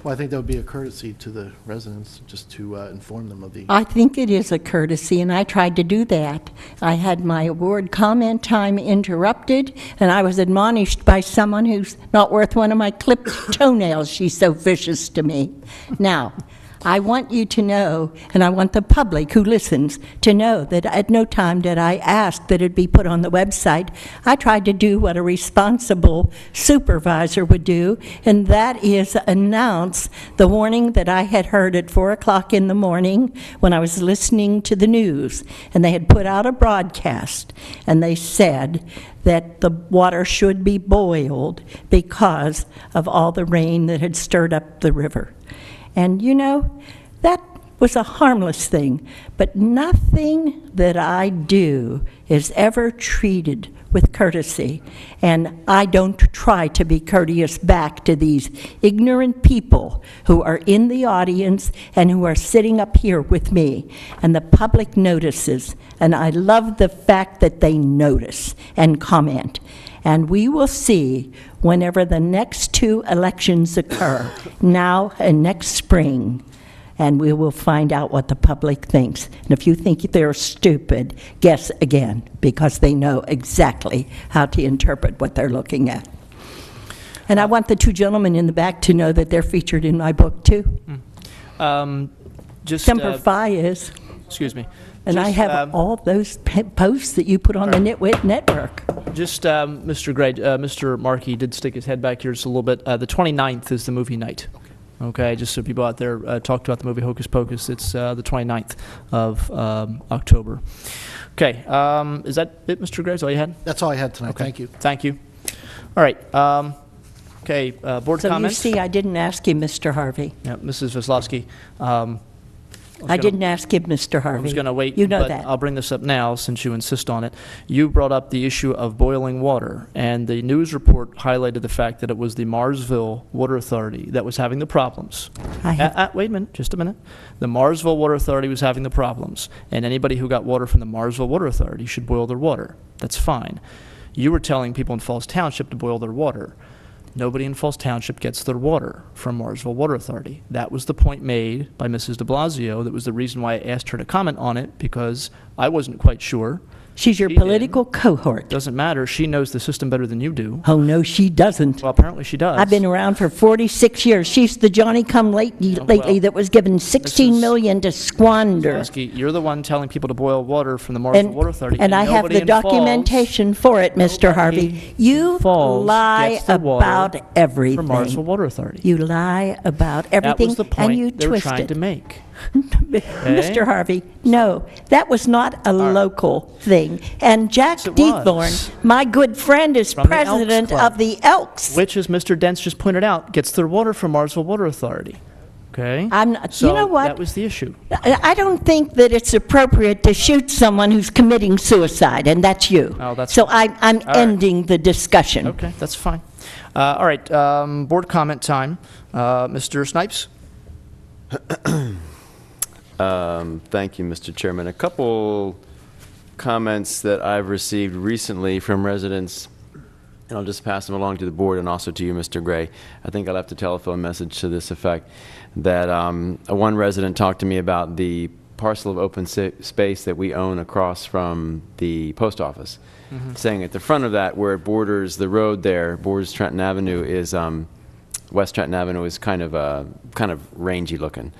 Well, I think that would be a courtesy to the residents, just to inform them of the... I think it is a courtesy, and I tried to do that. I had my award comment time interrupted, and I was admonished by someone who's not worth one of my clipped toenails. She's so vicious to me. Now, I want you to know, and I want the public who listens to know, that at no time did I ask that it be put on the website. I tried to do what a responsible supervisor would do, and that is announce the warning that I had heard at 4 o'clock in the morning when I was listening to the news. And they had put out a broadcast, and they said that the water should be boiled because of all the rain that had stirred up the river. And you know, that was a harmless thing, but nothing that I do is ever treated with courtesy, and I don't try to be courteous back to these ignorant people who are in the audience and who are sitting up here with me, and the public notices, and I love the fact that they notice and comment. And we will see whenever the next 2 elections occur, now and next spring, and we will find out what the public thinks. And if you think they're stupid, guess again, because they know exactly how to interpret what they're looking at. And I want the 2 gentlemen in the back to know that they're featured in my book, too. Just Semper Fi is. Excuse me. And I have all those posts that you put on the Nitwit Network. Just, Mr. Gray, Mr. Markey did stick his head back here just a little bit. The 29th is the movie night. Okay, just so people out there talked about the movie Hocus Pocus. It's the 29th of October. Okay, is that it, Mr. Gray? Is all you had? That's all I had tonight. Okay. Thank you. Thank you. All right. Okay, board So comments? you see, I didn't ask you, Mr. Harvey. Yeah, Mrs. Veslovsky. I didn't ask you, Mr. Harvey. I was going to wait, You know but that. I'll bring this up now since you insist on it. You brought up the issue of boiling water, and the news report highlighted the fact that it was the Marsville Water Authority that was having the problems. Wait a minute, just a minute. The Marsville Water Authority was having the problems, and anybody who got water from the Marsville Water Authority should boil their water. That's fine. You were telling people in Falls Township to boil their water. Nobody in Falls Township gets their water from Marsville Water Authority. That was the point made by Mrs. de Blasio. That was the reason why I asked her to comment on it, because I wasn't quite sure. She's your political cohort. Doesn't matter. She knows the system better than you do. Oh, no, she doesn't. Well, apparently she does. I've been around for 46 years. She's the Johnny-come-lately that was given $16 million to squander. Zelensky, you're the one telling people to boil water from the Marsville Water Authority. And I have the documentation for it, Mr. Harvey. You lie about everything. From Marsville Water Authority. You lie about everything, That was the and you point they were twist trying it. to make. Mr. Harvey, no, that was not a local thing. And Jack it Dethorn, was. my good friend, is From the Elks president Club. of the Elks. Which, as Mr. Dents just pointed out, gets their water from Marsville Water Authority. Okay? I'm not, So you know what? that was the issue. I don't think that it's appropriate to shoot someone who's committing suicide, and that's you. Oh, that's so fine. I'm All right. ending the discussion. Okay, that's fine. All right, board comment time. Mr. Snipes? Thank you, Mr. Chairman. A couple comments that I've received recently from residents, and I'll just pass them along to the board and also to you, Mr. Gray. I think I left a telephone message to this effect, that one resident talked to me about the parcel of open space that we own across from the post office, saying at the front of that, where it borders the road there, borders Trenton Avenue, is West Trenton Avenue, is kind of rangy looking.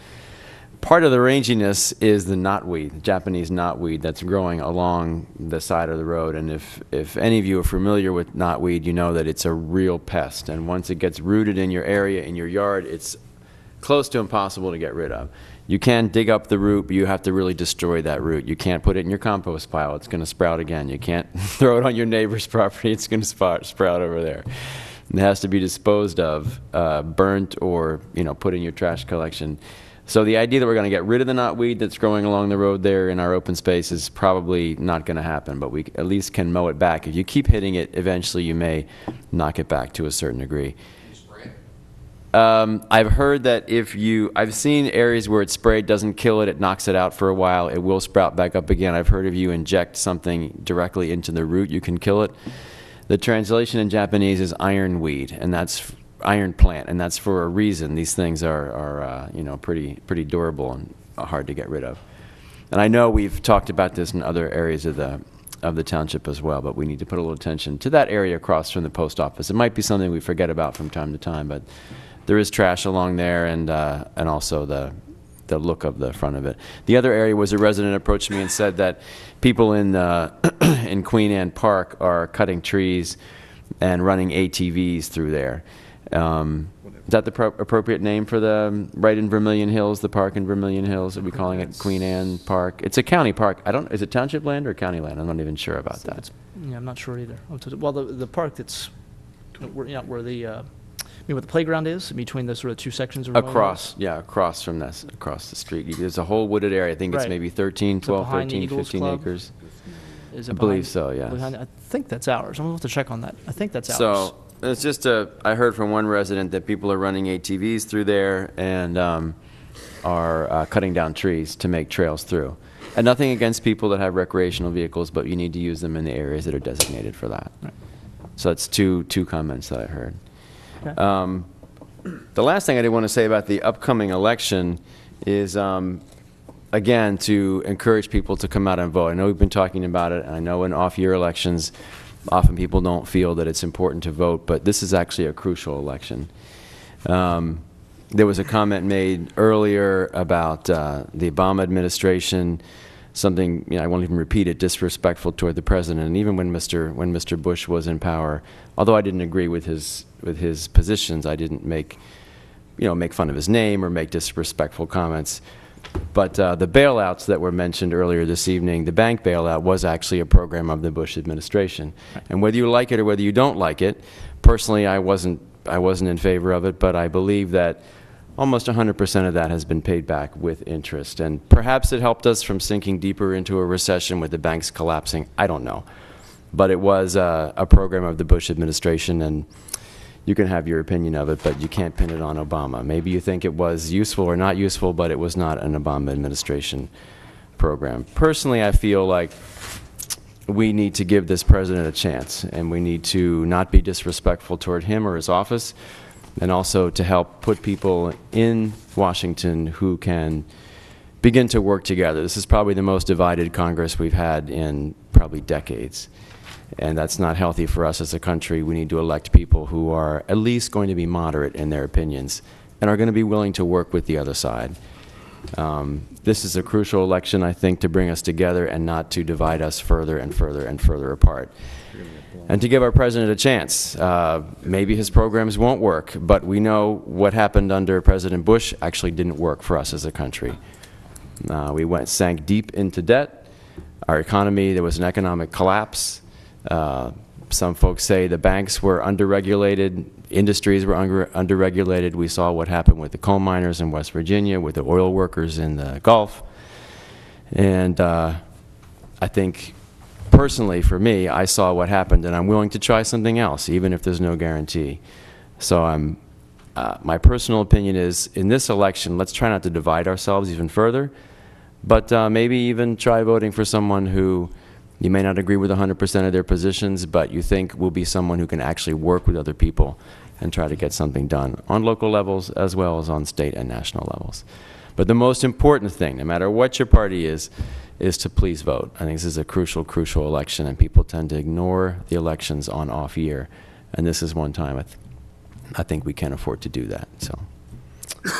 Part of the ranginess is the knotweed, the Japanese knotweed that's growing along the side of the road. And if any of you are familiar with knotweed, you know that it's a real pest. And once it gets rooted in your area, in your yard, it's close to impossible to get rid of. You can dig up the root, but you have to really destroy that root. You can't put it in your compost pile. It's going to sprout again. You can't throw it on your neighbor's property. It's going to sprout over there. It has to be disposed of, burnt, or put in your trash collection. So the idea that we're going to get rid of the knotweed that's growing along the road there in our open space is probably not going to happen, but we at least can mow it back. If you keep hitting it, eventually you may knock it back to a certain degree. I've heard that I've seen areas where it's sprayed, doesn't kill it, it knocks it out for a while, it will sprout back up again. I've heard if you inject something directly into the root, you can kill it. The translation in Japanese is ironweed, and that's iron plant, and that's for a reason. These things are you know, pretty durable and hard to get rid of. And I know we've talked about this in other areas of the township as well, but we need to put a little attention to that area across from the post office. It might be something we forget about from time to time, but there is trash along there, and also the look of the front of it. The other area was a resident approached me and said that people in in Queen Anne Park are cutting trees and running ATVs through there. Is that the appropriate name for right in Vermilion Hills, the park in Vermilion Hills? Are we calling it Queen Anne Park? It's a county park. Is it township land or county land? I'm not even sure about that. Yeah, I'm not sure either. Well, the park that's, where the playground is, between the sort of two sections of Vermilion Hills? Across from this, across the street. There's a whole wooded area. I think it's maybe 13, 12, 13, 15 acres. Is I believe so, yes. I think that's ours. I'm going to have to check on that. I think that's ours. So it's just I heard from one resident that people are running ATVs through there and are cutting down trees to make trails through. And nothing against people that have recreational vehicles, but you need to use them in the areas that are designated for that. Right. So that's two comments that I heard. Okay. The last thing I did want to say about the upcoming election is, again, to encourage people to come out and vote. I know we've been talking about it, and I know in off-year elections, often people don't feel that it's important to vote, but this is actually a crucial election. There was a comment made earlier about the Obama administration, something, I won't even repeat it, disrespectful toward the president. And even when Mr. Bush was in power, although I didn't agree with his positions, I didn't make fun of his name or make disrespectful comments. But the bailouts that were mentioned earlier this evening, the bank bailout was actually a program of the Bush administration. And whether you like it or whether you don't like it, personally I wasn't in favor of it, but I believe that almost 100% of that has been paid back with interest. And perhaps it helped us from sinking deeper into a recession with the banks collapsing. I don't know. But it was a program of the Bush administration, and you can have your opinion of it, but you can't pin it on Obama. Maybe you think it was useful or not useful, but it was not an Obama administration program. Personally, I feel like we need to give this president a chance, and we need to not be disrespectful toward him or his office, and also to help put people in Washington who can begin to work together. This is probably the most divided Congress we've had in probably decades. And that's not healthy for us as a country. We need to elect people who are at least going to be moderate in their opinions and are going to be willing to work with the other side. This is a crucial election, I think, to bring us together and not to divide us further and further and further apart. And to give our president a chance. Maybe his programs won't work, but we know what happened under President Bush actually didn't work for us as a country. We sank deep into debt. Our economy, there was an economic collapse. Some folks say the banks were underregulated, industries were underregulated. We saw what happened with the coal miners in West Virginia, with the oil workers in the Gulf. And I think, personally, for me, I saw what happened, and I'm willing to try something else, even if there's no guarantee. So my personal opinion is, in this election, let's try not to divide ourselves even further, but maybe even try voting for someone who you may not agree with 100% of their positions, but you think will be someone who can actually work with other people and try to get something done on local levels as well as on state and national levels. But the most important thing, no matter what your party is to please vote. I think this is a crucial, crucial election, and people tend to ignore the elections on off year. And this is one time I think we can afford to do that. So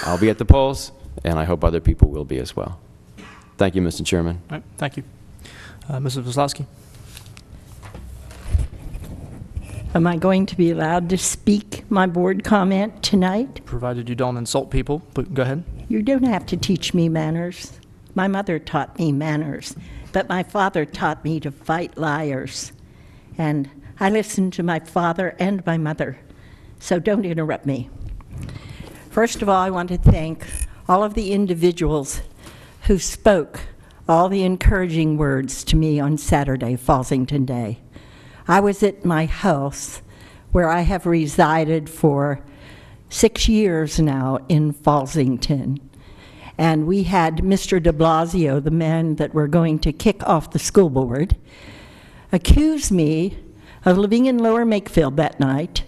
I'll be at the polls, and I hope other people will be as well. Thank you, Mr. Chairman. All right, thank you. Mrs. Wisłowski. Am I going to be allowed to speak my board comment tonight? Provided you don't insult people, but go ahead. You don't have to teach me manners. My mother taught me manners, but my father taught me to fight liars. And I listened to my father and my mother, so don't interrupt me. First of all, I want to thank all of the individuals who spoke all the encouraging words to me on Saturday, Falsington Day. I was at my house where I have resided for 6 years now in Falsington. And we had Mr. de Blasio, the man that we're going to kick off the school board, accuse me of living in Lower Makefield that night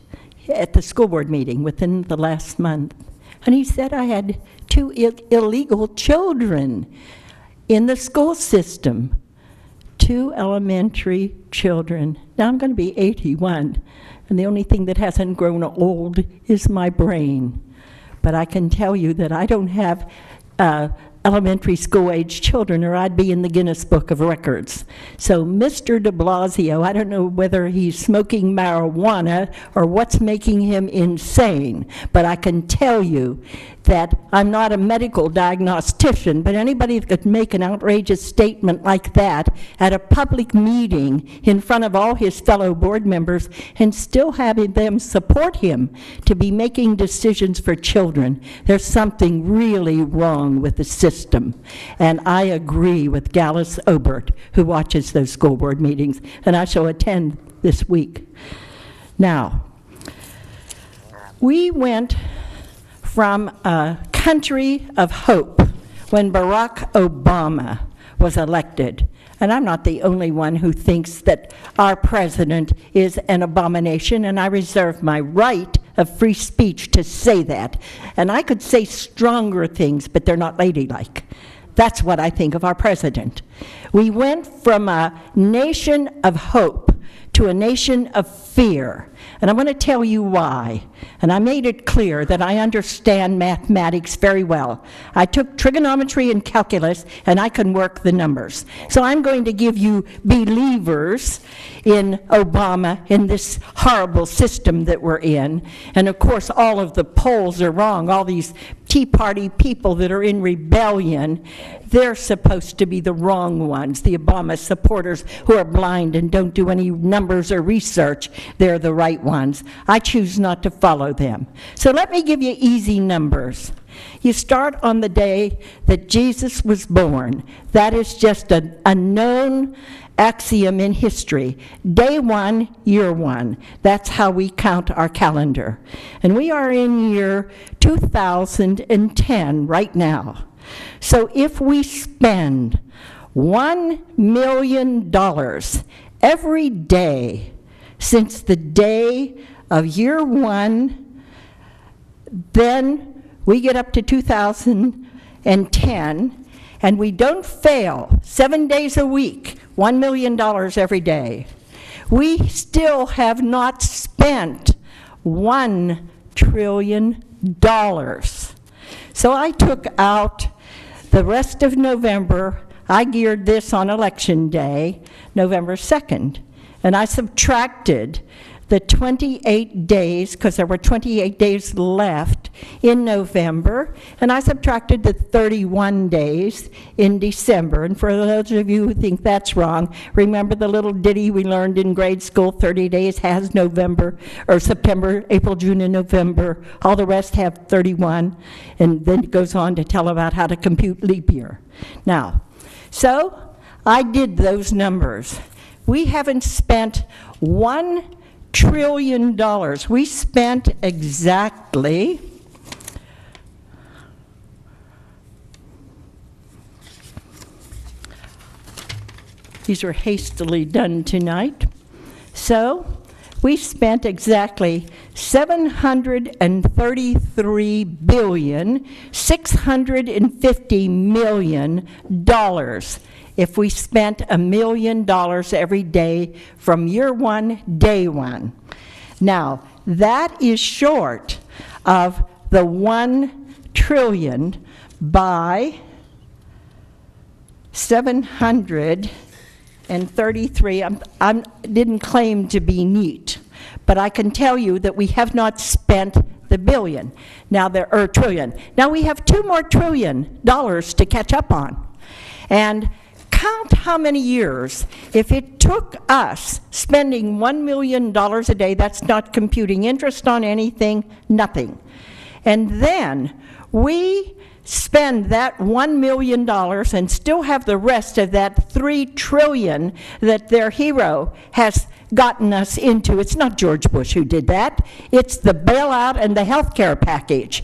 at the school board meeting within the last month. And he said I had 2 illegal children in the school system. 2 elementary children. Now I'm going to be 81, and the only thing that hasn't grown old is my brain. But I can tell you that I don't have elementary school-age children, or I'd be in the Guinness Book of Records. So Mr. de Blasio, I don't know whether he's smoking marijuana or what's making him insane, but I can tell you that I'm not a medical diagnostician, but anybody that could make an outrageous statement like that at a public meeting in front of all his fellow board members and still having them support him to be making decisions for children, there's something really wrong with the system. And I agree with Gallus Obert, who watches those school board meetings, and I shall attend this week. Now, we went from a country of hope when Barack Obama was elected. And I'm not the only one who thinks that our president is an abomination, and I reserve my right of free speech to say that. And I could say stronger things, but they're not ladylike. That's what I think of our president. We went from a nation of hope to a nation of fear. And I'm going to tell you why. And I made it clear that I understand mathematics very well. I took trigonometry and calculus, and I can work the numbers. So I'm going to give you believers in Obama, in this horrible system that we're in. And of course, all of the polls are wrong. All these Tea Party people that are in rebellion, they're supposed to be the wrong ones. The Obama supporters who are blind and don't do any numbers or research, they're the right ones. I choose not to follow them. So let me give you easy numbers. You start on the day that Jesus was born. That is just a known axiom in history. Day 1, year 1. That's how we count our calendar. And we are in year 2010 right now. So if we spend $1 million every day since the day of year 1, then we get up to 2010, and we don't fail 7 days a week, $1 million every day. We still have not spent $1 trillion. So I took out the rest of November. I geared this on Election Day, November 2nd, and I subtracted the 28 days, because there were 28 days left in November, and I subtracted the 31 days in December. And for those of you who think that's wrong, remember the little ditty we learned in grade school, 30 days has November, or September, April, June, and November. All the rest have 31, and then it goes on to tell about how to compute leap year. Now, so I did those numbers. We haven't spent $1 trillion. We spent exactly these were hastily done tonight. So we spent exactly $733,650,000,000 if we spent $1 million every day from year 1, day 1. Now, that is short of the $1 trillion by 733. I didn't claim to be neat, but I can tell you that we have not spent the billion. Now trillion. Now we have $2 more trillion to catch up on. And count how many years, if it took us spending $1 million a day, that's not computing interest on anything, nothing. And then we spend that $1 million and still have the rest of that $3 trillion that their hero has gotten us into. It's not George Bush who did that. It's the bailout and the health care package.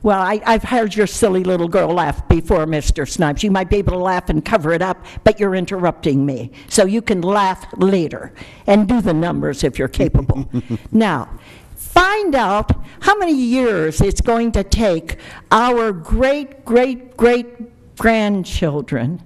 Well, I've heard your silly little girl laugh before, Mr. Snipes. You might be able to laugh and cover it up, but you're interrupting me. So you can laugh later and do the numbers if you're capable. Now, find out how many years it's going to take our great-great-great-grandchildren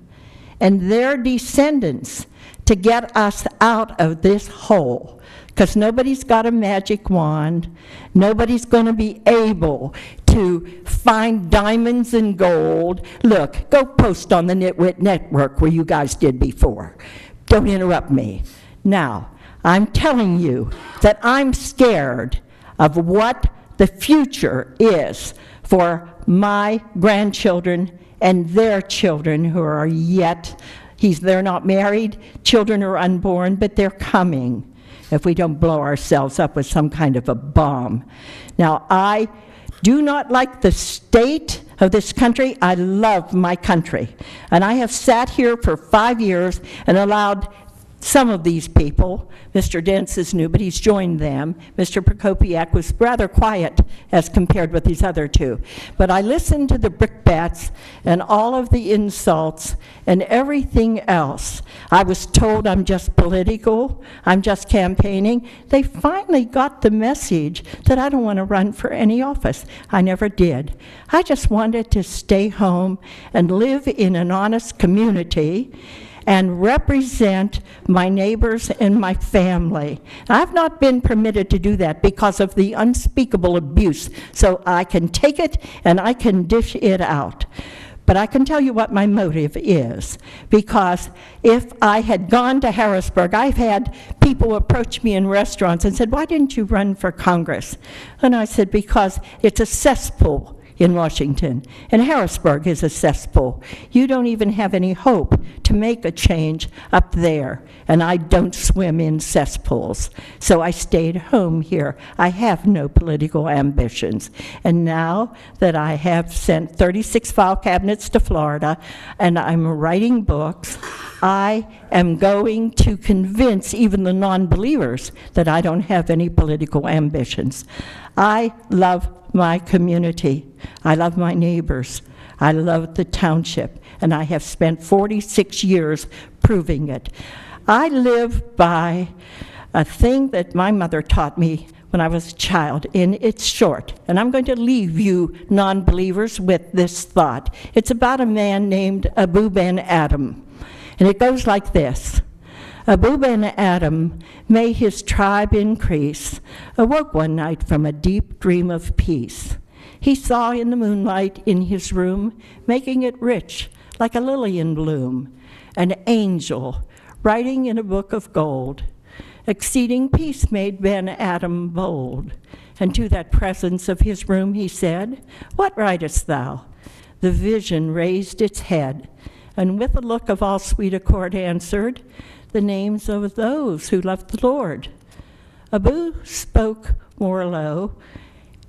and their descendants to get us out of this hole. Because nobody's got a magic wand. Nobody's going to be able to find diamonds and gold. Look, go post on the Nitwit Network where you guys did before. Don't interrupt me. Now, I'm telling you that I'm scared of what the future is for my grandchildren and their children who are yet, they're not married, children are unborn, but they're coming if we don't blow ourselves up with some kind of a bomb. Now, I do not like the state of this country. I love my country. And I have sat here for 5 years and allowed some of these people, Mr. Dents is new, but he's joined them. Mr. Prokopiak was rather quiet as compared with these other two. But I listened to the brickbats and all of the insults and everything else. I was told I'm just political, I'm just campaigning. They finally got the message that I don't want to run for any office. I never did. I just wanted to stay home and live in an honest community and represent my neighbors and my family. I've not been permitted to do that because of the unspeakable abuse, so I can take it and I can dish it out. But I can tell you what my motive is, because if I had gone to Harrisburg, I've had people approach me in restaurants and said, "Why didn't you run for Congress?" And I said, because it's a cesspool in Washington, and Harrisburg is a cesspool. You don't even have any hope to make a change up there, and I don't swim in cesspools. So I stayed home here. I have no political ambitions. And now that I have sent 36 file cabinets to Florida, and I'm writing books, I am going to convince even the non-believers that I don't have any political ambitions. I love my community. I love my neighbors. I love the township, and I have spent 46 years proving it. I live by a thing that my mother taught me when I was a child, and it's short. And I'm going to leave you non-believers with this thought. It's about a man named Abu Ben Adam, and it goes like this. Abu Ben Adam, may his tribe increase, awoke one night from a deep dream of peace. He saw in the moonlight in his room, making it rich like a lily in bloom, an angel writing in a book of gold. Exceeding peace made Ben Adam bold, and to that presence of his room he said, "What writest thou?" The vision raised its head, and with a look of all sweet accord answered, "The names of those who love the Lord." Abu spoke more low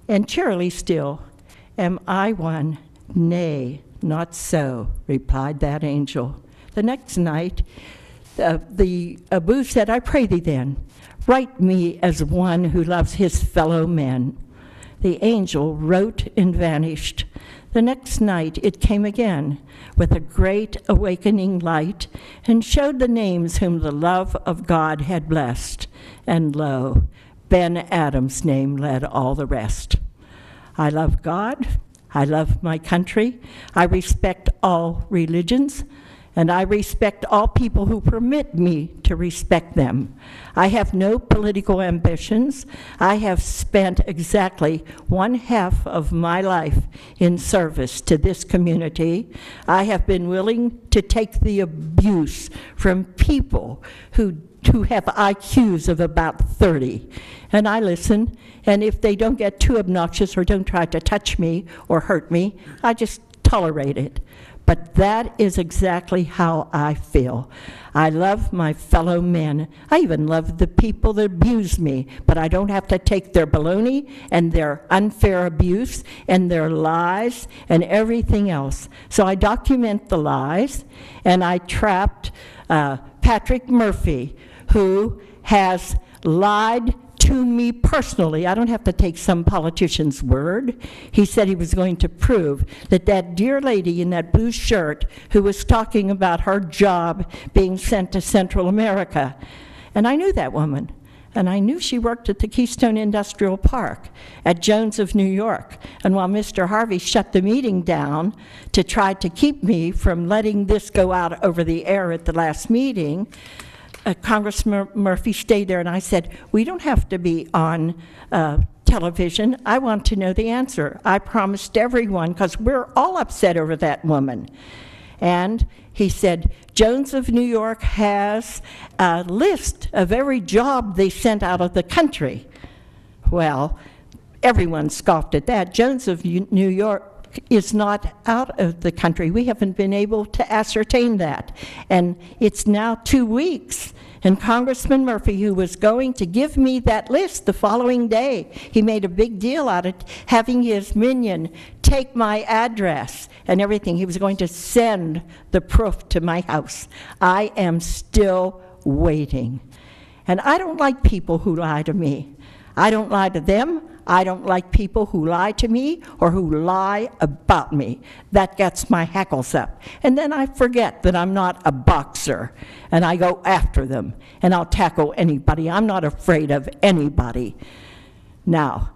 and cheerily still, "Am I one?" "Nay, not so," replied that angel. The next night, the Abu said, "I pray thee then, write me as one who loves his fellow men." The angel wrote and vanished. The next night it came again with a great awakening light and showed the names whom the love of God had blessed. And lo, Ben Adam's name led all the rest. I love God, I love my country, I respect all religions, and I respect all people who permit me to respect them. I have no political ambitions. I have spent exactly 1/2 of my life in service to this community. I have been willing to take the abuse from people who have IQs of about 30. And I listen, and if they don't get too obnoxious or don't try to touch me or hurt me, I just tolerate it. But that is exactly how I feel. I love my fellow men. I even love the people that abuse me, but I don't have to take their baloney and their unfair abuse and their lies and everything else. So I document the lies, and I trapped Patrick Murphy, who has lied to me personally. I don't have to take some politician's word. He said he was going to prove that that dear lady in that blue shirt who was talking about her job being sent to Central America, and I knew that woman, and I knew she worked at the Keystone Industrial Park at Jones of New York. And while Mr. Harvey shut the meeting down to try to keep me from letting this go out over the air at the last meeting, Congressman Murphy stayed there, and I said, we don't have to be on television. I want to know the answer. I promised everyone, because we're all upset over that woman. And he said, Jones of New York has a list of every job they sent out of the country. Well, everyone scoffed at that. Jones of New York is not out of the country. We haven't been able to ascertain that. And it's now 2 weeks. And Congressman Murphy, who was going to give me that list the following day, he made a big deal out of having his minion take my address and everything. He was going to send the proof to my house. I am still waiting. And I don't like people who lie to me. I don't lie to them. I don't like people who lie to me or who lie about me. That gets my hackles up. And then I forget that I'm not a boxer, and I go after them, and I'll tackle anybody. I'm not afraid of anybody. Now,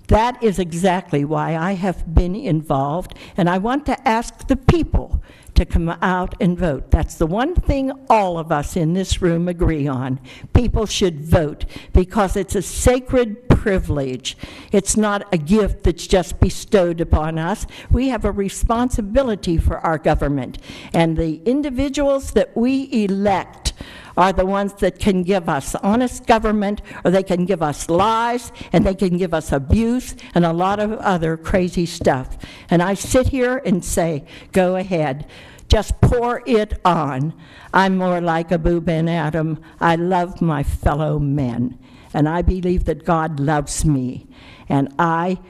that is exactly why I have been involved, and I want to ask the people to come out and vote. That's the one thing all of us in this room agree on. People should vote because it's a sacred privilege. It's not a gift that's just bestowed upon us. We have a responsibility for our government, and the individuals that we elect are the ones that can give us honest government, or they can give us lies, and they can give us abuse and a lot of other crazy stuff. And I sit here and say, go ahead, just pour it on. I'm more like Abu Ben Adam. I love my fellow men, and I believe that God loves me, and I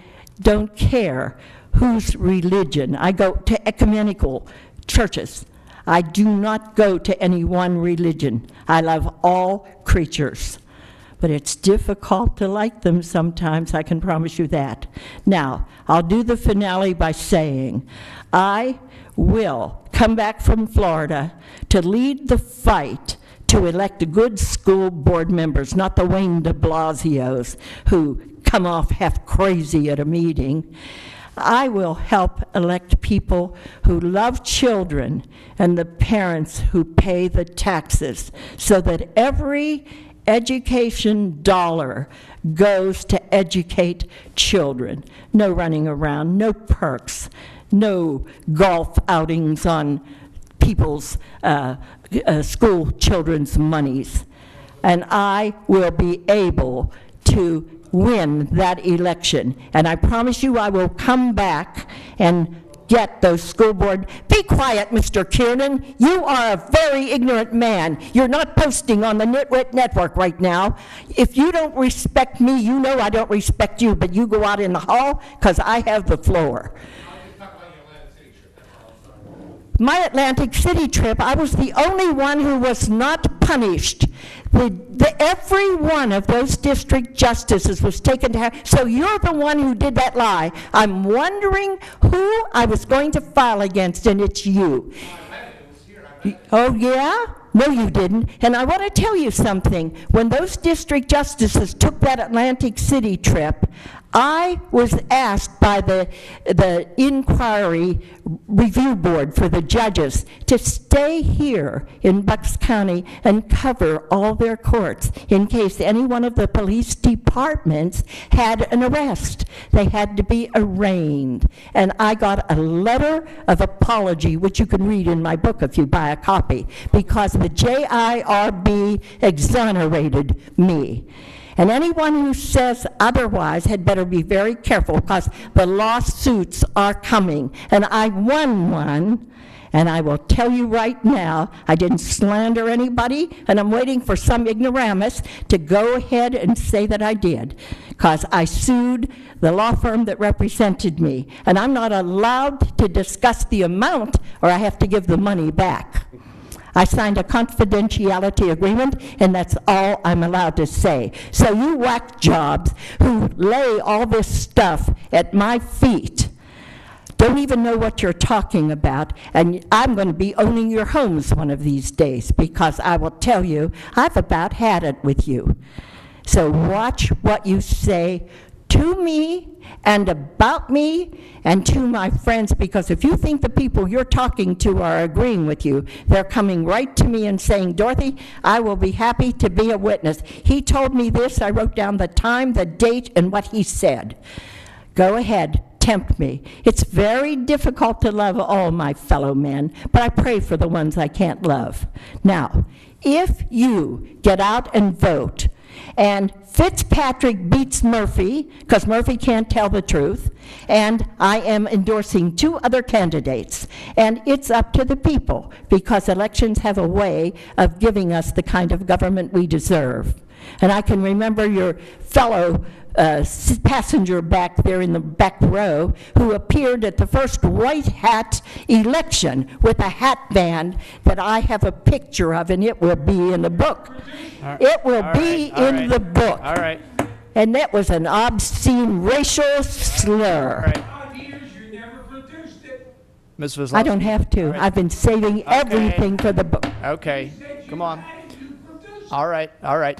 don't care whose religion. I go to ecumenical churches. I do not go to any one religion. I love all creatures. But it's difficult to like them sometimes, I can promise you that. Now, I'll do the finale by saying, I will come back from Florida to lead the fight to elect good school board members, not the Wayne de Blasios who come off half crazy at a meeting. I will help elect people who love children and the parents who pay the taxes so that every education dollar goes to educate children. No running around, no perks, no golf outings on people's school children's monies. And I will be able to win that election. And I promise you I will come back and get those school board. Be quiet, Mr. Kiernan. You are a very ignorant man. You're not posting on the Nitwit Network right now. If you don't respect me, you know I don't respect you, but you go out in the hall because I have the floor. My Atlantic City trip, I was the only one who was not punished. Every one of those district justices was taken to so you're the one who did that lie. I'm wondering who I was going to file against, and it's you. Oh, yeah? No, you didn't. And I want to tell you something. When those district justices took that Atlantic City trip, I was asked by the inquiry review board for the judges to stay here in Bucks County and cover all their courts in case any one of the police departments had an arrest. They had to be arraigned. And I got a letter of apology, which you can read in my book if you buy a copy, because the JIRB exonerated me. And anyone who says otherwise had better be very careful because the lawsuits are coming. And I won one, And I will tell you right now, I didn't slander anybody, and I'm waiting for some ignoramus to go ahead and say that I did, because I sued the law firm that represented me, and I'm not allowed to discuss the amount, or I have to give the money back. I signed a confidentiality agreement, and that's all I'm allowed to say. So you whack jobs who lay all this stuff at my feet don't even know what you're talking about, and I'm going to be owning your homes one of these days, because I will tell you, I've about had it with you. So watch what you say to me and about me and to my friends, because if you think the people you're talking to are agreeing with you, they're coming right to me and saying, Dorothy, I will be happy to be a witness. He told me this, I wrote down the time, the date, and what he said. Go ahead, tempt me. It's very difficult to love all my fellow men, but I pray for the ones I can't love. Now, if you get out and vote, and Fitzpatrick beats Murphy, because Murphy can't tell the truth, and I am endorsing 2 other candidates. And it's up to the people, because elections have a way of giving us the kind of government we deserve. And I can remember your fellow passenger back there in the back row who appeared at the first white hat election with a hat band that I have a picture of, and it will be in the book. It will be in the book. All right. And that was an obscene racial slur. Ms. Wisłowski. I don't have to. Right. I've been saving everything for the book. Okay, come on. All right, all right.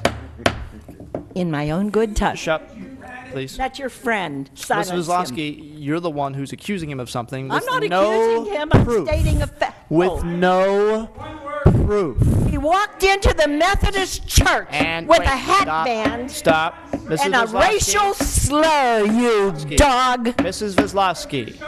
In my own good touch. Shut up, please. That's your friend. Ms. Silence him. Wisłowski, you're the one who's accusing him of something with I'm not no accusing him. I'm proof. stating a fact. With no proof. He walked into the Methodist church with wait, a hat stop, band Stop. Mrs. and a Wisłowski. racial slur, you dog. Mrs. Wisłowski.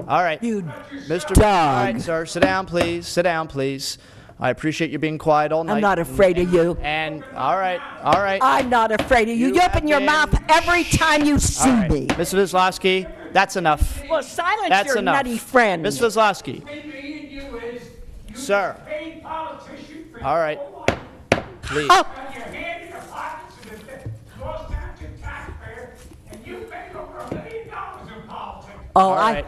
All right. You Mr. dog. All right, sir. Sit down, please. Sit down, please. I appreciate you being quiet all night. I'm not afraid of you. And, all right, all right. I'm not afraid of you. You open your mouth every time you see All right. me. Mrs. Wisłowski, that's enough. Well, silence That's your enough. nutty friend. Ms. Wisłowski. Sir. All right. Please. Oh. Oh, All right.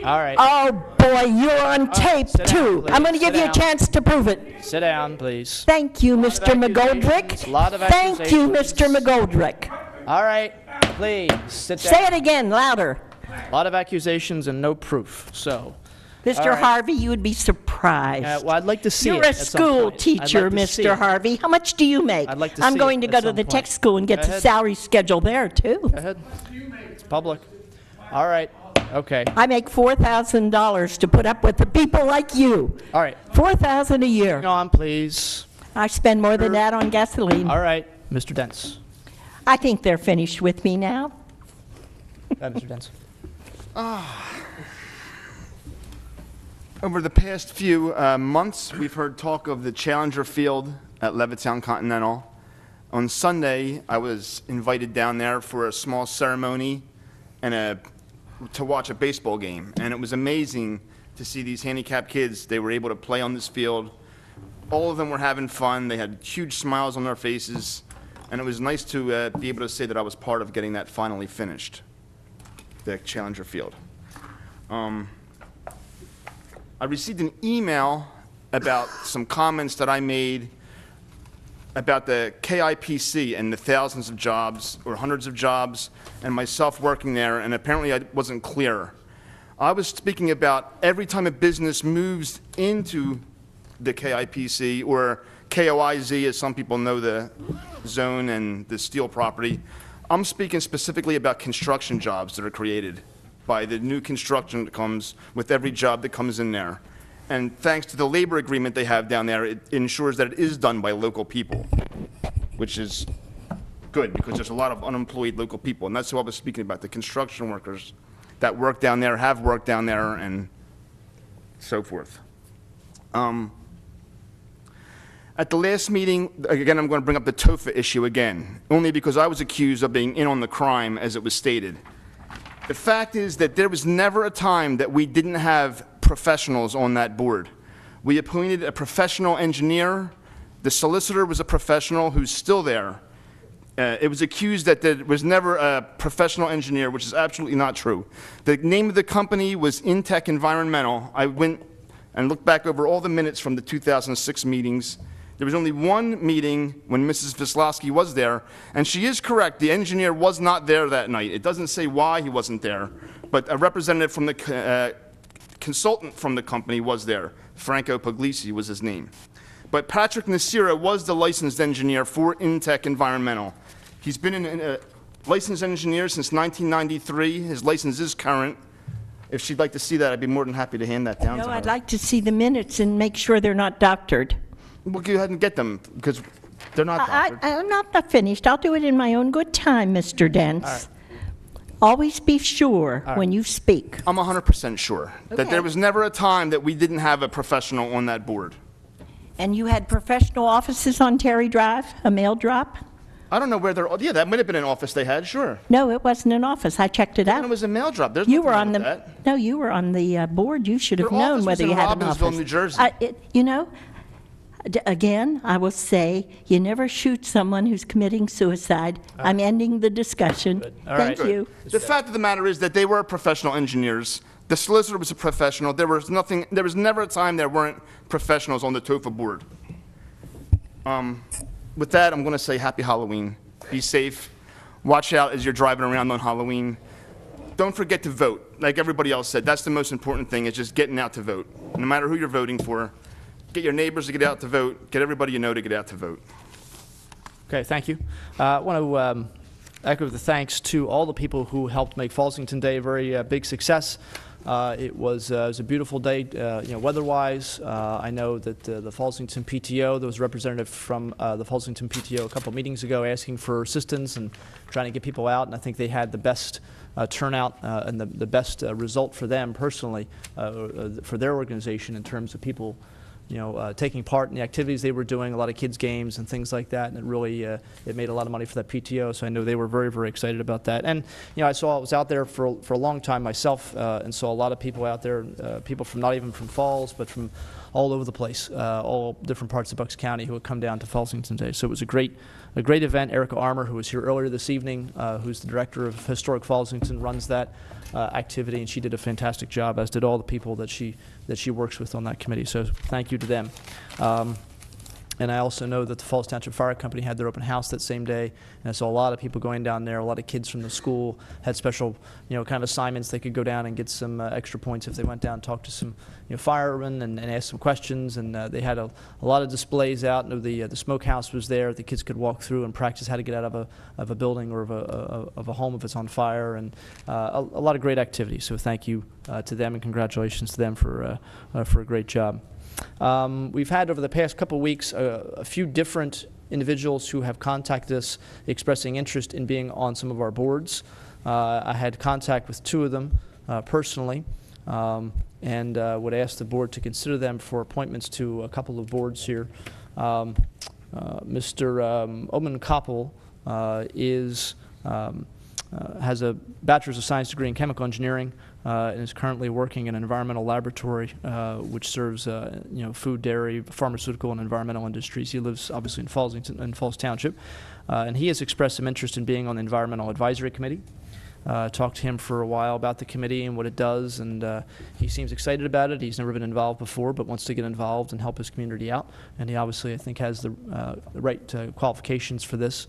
All right. Oh, boy, you're on tape, sit down, too. please. I'm going to give Sit you a down. chance to prove it. Sit down, please. Thank you, Mr. McGoldrick. Lot of Thank you, Mr. McGoldrick. All right. Please, sit down. Say it again, louder. A lot of accusations and no proof, so. Mr. All right. Harvey, you would be surprised. Well, I'd like to see You're it a at some school point. teacher, I'd like to see Mr. it. Harvey. How much do you make? I'd like to I'm see going it to at go to some the point. tech school and get Go the ahead. salary schedule there, too. Go ahead. It's public. All right. Okay. I make $4,000 to put up with the people like you. All right. $4,000 a year. Hang on, please. I spend more than that on gasoline. All right. Mr. Dents. I think they're finished with me now. Mr. Dents. Over the past few months, we've heard talk of the Challenger Field at Levittown Continental. On Sunday, I was invited down there for a small ceremony and to watch a baseball game. And it was amazing to see these handicapped kids. They were able to play on this field. All of them were having fun. They had huge smiles on their faces. And it was nice to be able to say that I was part of getting that finally finished, the Challenger Field. I received an email about some comments that I made about the KIPC and the thousands of jobs or hundreds of jobs and myself working there, and apparently I wasn't clear. I was speaking about every time a business moves into the KIPC, or KOIZ, as some people know the zone and the steel property. I'm speaking specifically about construction jobs that are created by the new construction that comes with every job that comes in there. And thanks to the labor agreement they have down there, it ensures that it is done by local people, which is good because there's a lot of unemployed local people. And that's what I was speaking about, the construction workers that work down there, have worked down there, and so forth. At the last meeting, again, I'm going to bring up the TOFA issue again, only because I was accused of being in on the crime, as it was stated. The fact is that there was never a time that we didn't have professionals on that board. We appointed a professional engineer. The solicitor was a professional who's still there. It was accused that there was never a professional engineer, which is absolutely not true. The name of the company was Intech Environmental. I went and looked back over all the minutes from the 2006 meetings. There was only one meeting when Mrs. Vislowski was there, and she is correct, the engineer was not there that night. It doesn't say why he wasn't there, but a representative from the consultant from the company was there. Franco Puglisi was his name. But Patrick Nasira was the licensed engineer for Intech Environmental. He's been a licensed engineer since 1993. His license is current. If she'd like to see that, I'd be more than happy to hand that down to her. I'd like to see the minutes and make sure they're not doctored. Well, go ahead and get them, because they're not doctored. I'm not finished. I'll do it in my own good time, Mr. Dents. Always be sure when you speak. I'm 100% sure that Okay. there was never a time that we didn't have a professional on that board. And you had professional offices on Terry Drive, a mail drop? I don't know where they're, yeah, that might have been an office they had, sure. No, it wasn't an office. I checked it out. It was a mail drop. There's You nothing were wrong on with the, that. no, you were on the board. You should have Their known office was whether in you had an Robbinsville, office. New Jersey. You know, again, I will say, you never shoot someone who's committing suicide. I'm ending the discussion. Thank you. The fact of the matter is that they were professional engineers. The solicitor was a professional. There was never a time there weren't professionals on the TOFA board. With that, I'm going to say happy Halloween. Be safe. Watch out as you're driving around on Halloween. Don't forget to vote. Like everybody else said, that's the most important thing, is just getting out to vote. No matter who you're voting for, get your neighbors to get out to vote. Get everybody you know to get out to vote. Okay, thank you. I want to echo the thanks to all the people who helped make Fallsington Day a very big success. It was a beautiful day, weather-wise. I know that the Fallsington PTO, there was a representative from the Fallsington PTO a couple meetings ago asking for assistance and trying to get people out, and I think they had the best turnout and the best result for them personally, for their organization in terms of people taking part in the activities they were doing, a lot of kids' games and things like that, and it really it made a lot of money for that PTO, so I know they were very, very excited about that. And I was out there for a long time myself and saw a lot of people out there, people from not even from Falls, but from all over the place, all different parts of Bucks County who would come down to Fallsington Day. So it was a great event. Erica Armour, who was here earlier this evening, who's the director of Historic Fallsington, runs that activity, and she did a fantastic job, as did all the people that she works with on that committee. So thank you to them. And I also know that the Falls Township Fire Company had their open house that same day, and I saw a lot of people going down there. A lot of kids from the school had special, kind of assignments. They could go down and get some extra points if they went down and talked to some, firemen and ask some questions. And they had a lot of displays out. The smokehouse was there. The kids could walk through and practice how to get out of a building or of a home if it's on fire, and a lot of great activities. So thank you to them, and congratulations to them for a great job. We've had over the past couple weeks a few different individuals who have contacted us expressing interest in being on some of our boards. I had contact with two of them personally, and would ask the board to consider them for appointments to a couple of boards here. Mr. Oman Koppel has a Bachelor's of Science degree in Chemical Engineering, and is currently working in an environmental laboratory which serves food, dairy, pharmaceutical, and environmental industries. He lives obviously in Falls Township, and he has expressed some interest in being on the Environmental Advisory Committee. Talked to him for a while about the committee and what it does, and he seems excited about it. He's never been involved before, but wants to get involved and help his community out, and he obviously, I think, has the right qualifications for this.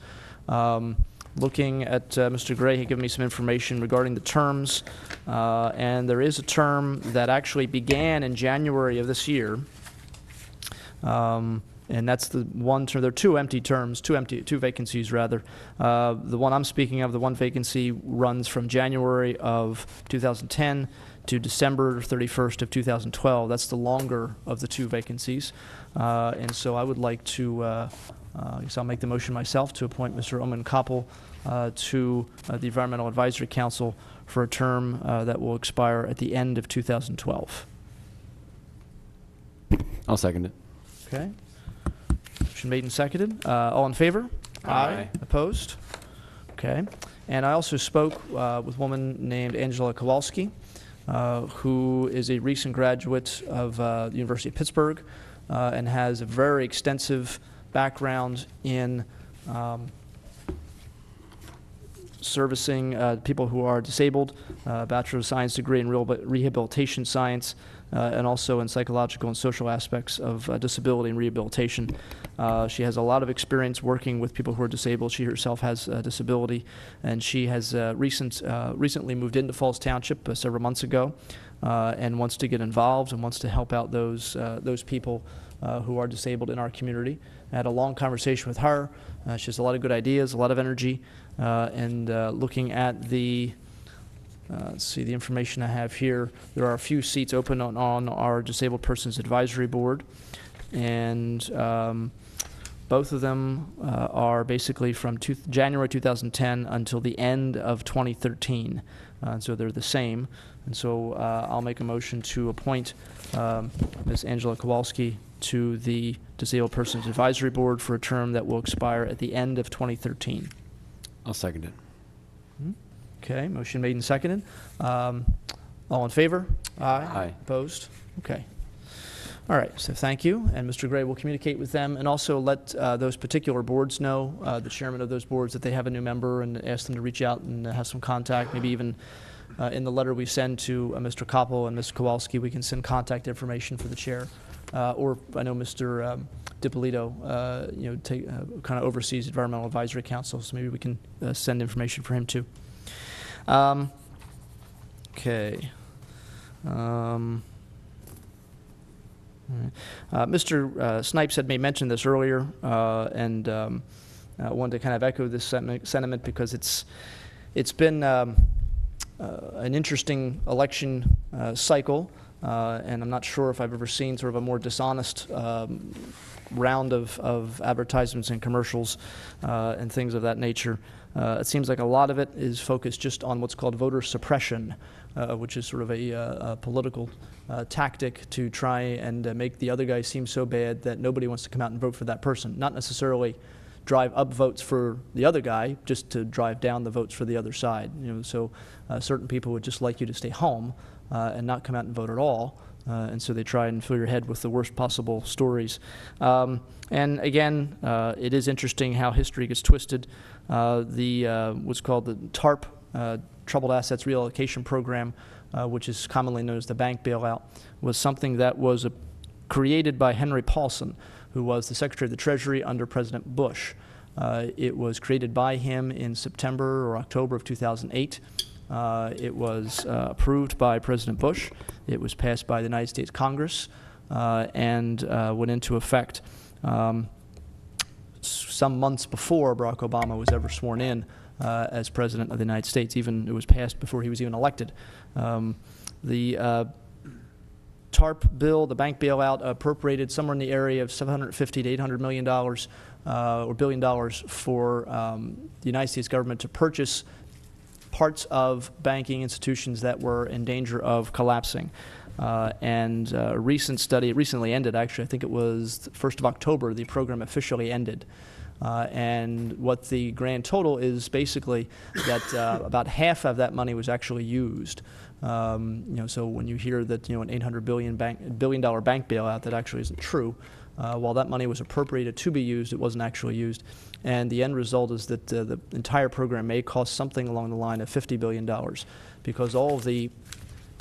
Looking at Mr. Gray, he gave me some information regarding the terms, and there is a term that actually began in January of this year, and that's the one term. There are two empty terms, two vacancies rather. The one I'm speaking of, the one vacancy runs from January of 2010 to December 31st of 2012. That's the longer of the two vacancies, and so I would like to. I guess I'll make the motion myself to appoint Mr. Oman Koppel to the Environmental Advisory Council for a term that will expire at the end of 2012. I'll second it. Okay. Motion made and seconded. All in favor? Aye. Opposed? Okay. And I also spoke with a woman named Angela Kowalski. who is a recent graduate of the University of Pittsburgh and has a very extensive background in servicing people who are disabled, Bachelor of Science degree in rehabilitation science, and also in psychological and social aspects of disability and rehabilitation. She has a lot of experience working with people who are disabled. She herself has a disability, and she has recently moved into Falls Township several months ago, and wants to get involved and wants to help out those people who are disabled in our community. I had a long conversation with her. She has a lot of good ideas, a lot of energy, and looking at the let's see, the information I have here, there are a few seats open on our Disabled Persons Advisory Board, and both of them are basically from January 2010 until the end of 2013, so they're the same. And so I'll make a motion to appoint Ms. Angela Kowalski to the Disabled Persons Advisory Board for a term that will expire at the end of 2013. I'll second it. Okay, motion made and seconded. All in favor? Aye. Aye. Opposed? Okay. All right, so thank you, and Mr. Gray will communicate with them and also let those particular boards know, the chairman of those boards, that they have a new member, and ask them to reach out and have some contact. Maybe even in the letter we send to Mr. Koppel and Ms. Kowalski, we can send contact information for the chair. Or I know Mr. DiPolito, kind of oversees Environmental Advisory Council, so maybe we can send information for him too. Okay. Mr. Snipes had mentioned this earlier, and I wanted to kind of echo this sentiment because it's been an interesting election cycle, and I'm not sure if I've ever seen sort of a more dishonest round of advertisements and commercials and things of that nature. It seems like a lot of it is focused just on what's called voter suppression, which is sort of a political tactic to try and make the other guy seem so bad that nobody wants to come out and vote for that person. Not necessarily drive up votes for the other guy, just to drive down the votes for the other side. So certain people would just like you to stay home and not come out and vote at all. And so they try and fill your head with the worst possible stories. And again, it is interesting how history gets twisted. What's called the TARP, Troubled Assets Reallocation Program, which is commonly known as the bank bailout, was something that was created by Henry Paulson, who was the Secretary of the Treasury under President Bush. It was created by him in September or October of 2008. It was approved by President Bush. It was passed by the United States Congress and went into effect some months before Barack Obama was ever sworn in as President of the United States. Even it was passed before he was even elected. The TARP bill, the bank bailout, appropriated somewhere in the area of $750 to $800 million or $1 billion for the United States government to purchase parts of banking institutions that were in danger of collapsing. And a recent study, it recently ended actually, I think it was the 1st of October, the program officially ended. And what the grand total is basically that about half of that money was actually used. So when you hear that an $800 billion bank bailout, that actually isn't true. While that money was appropriated to be used, it wasn't actually used. And the end result is that the entire program may cost something along the line of $50 billion because all of the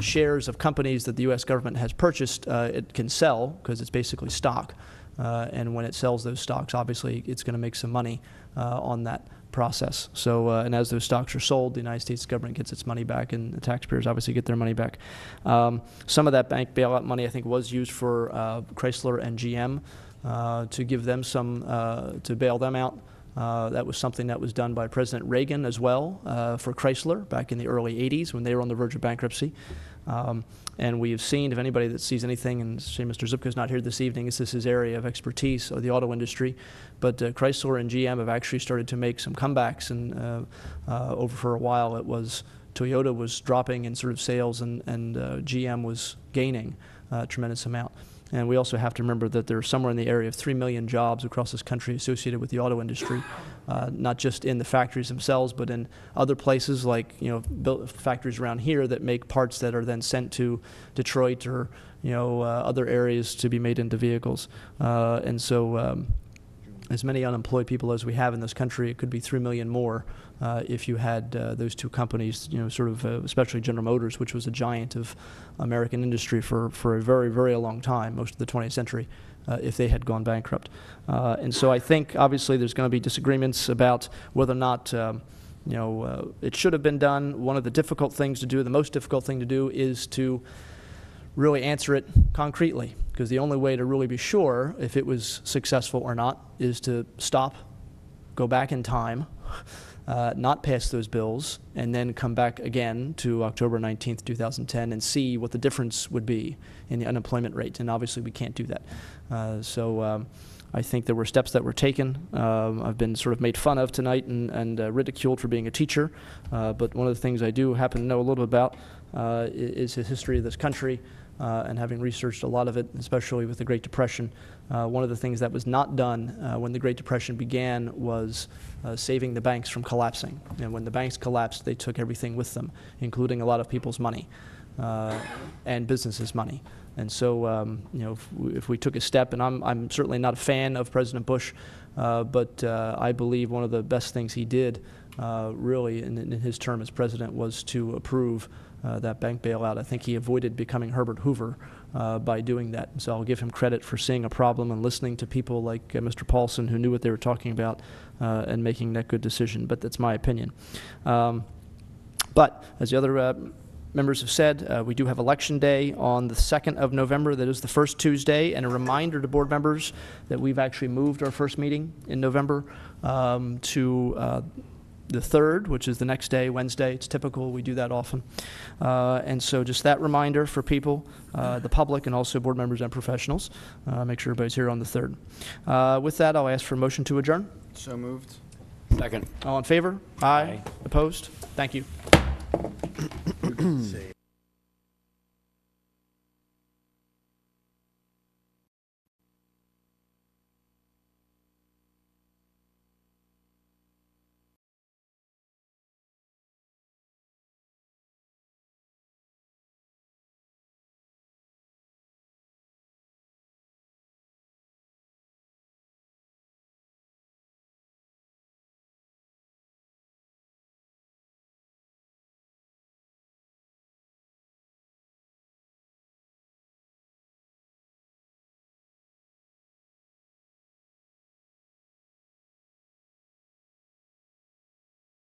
shares of companies that the U.S. government has purchased, it can sell because it's basically stock. And when it sells those stocks, obviously it's going to make some money on that process. So, and as those stocks are sold, the United States government gets its money back, and the taxpayers obviously get their money back. Some of that bank bailout money, I think, was used for Chrysler and GM to give them some, to bail them out. That was something that was done by President Reagan as well for Chrysler back in the early 80s when they were on the verge of bankruptcy. And we have seen, if anybody that sees anything, and say Mr. Zupko's not here this evening, this is his area of expertise, the auto industry, but Chrysler and GM have actually started to make some comebacks, and over for a while it was Toyota was dropping in sort of sales, and GM was gaining a tremendous amount. And we also have to remember that there are somewhere in the area of 3 million jobs across this country associated with the auto industry. not just in the factories themselves, but in other places like, factories around here that make parts that are then sent to Detroit or, other areas to be made into vehicles. And so as many unemployed people as we have in this country, it could be 3 million more if you had those two companies, especially General Motors, which was a giant of American industry for a very, very long time, most of the 20th century, if they had gone bankrupt. And so I think, obviously, there's going to be disagreements about whether or not it should have been done. One of the difficult things to do, the most difficult thing to do, is to really answer it concretely, because the only way to really be sure if it was successful or not is to stop, go back in time, not pass those bills, and then come back again to October 19th, 2010, and see what the difference would be in the unemployment rate. And obviously we can't do that. So I think there were steps that were taken. I've been sort of made fun of tonight and ridiculed for being a teacher, but one of the things I do happen to know a little about is the history of this country. And having researched a lot of it, especially with the Great Depression, one of the things that was not done when the Great Depression began was saving the banks from collapsing. And when the banks collapsed, they took everything with them, including a lot of people's money and businesses' money. And so, if we took a step, and I'm certainly not a fan of President Bush, but I believe one of the best things he did, really, in his term as president, was to approve that bank bailout. I think he avoided becoming Herbert Hoover by doing that. So I'll give him credit for seeing a problem and listening to people like Mr. Paulson, who knew what they were talking about, and making that good decision. But that's my opinion. But as the other members have said, we do have Election Day on the 2nd of November. That is the first Tuesday. And a reminder to board members that we've actually moved our first meeting in November to the 3rd, which is the next day, Wednesday. It's typical. We do that often. And so just that reminder for people, the public, and also board members and professionals. Make sure everybody's here on the 3rd. With that, I'll ask for a motion to adjourn. So moved. Second. All in favor? Aye. Opposed? Thank you. Say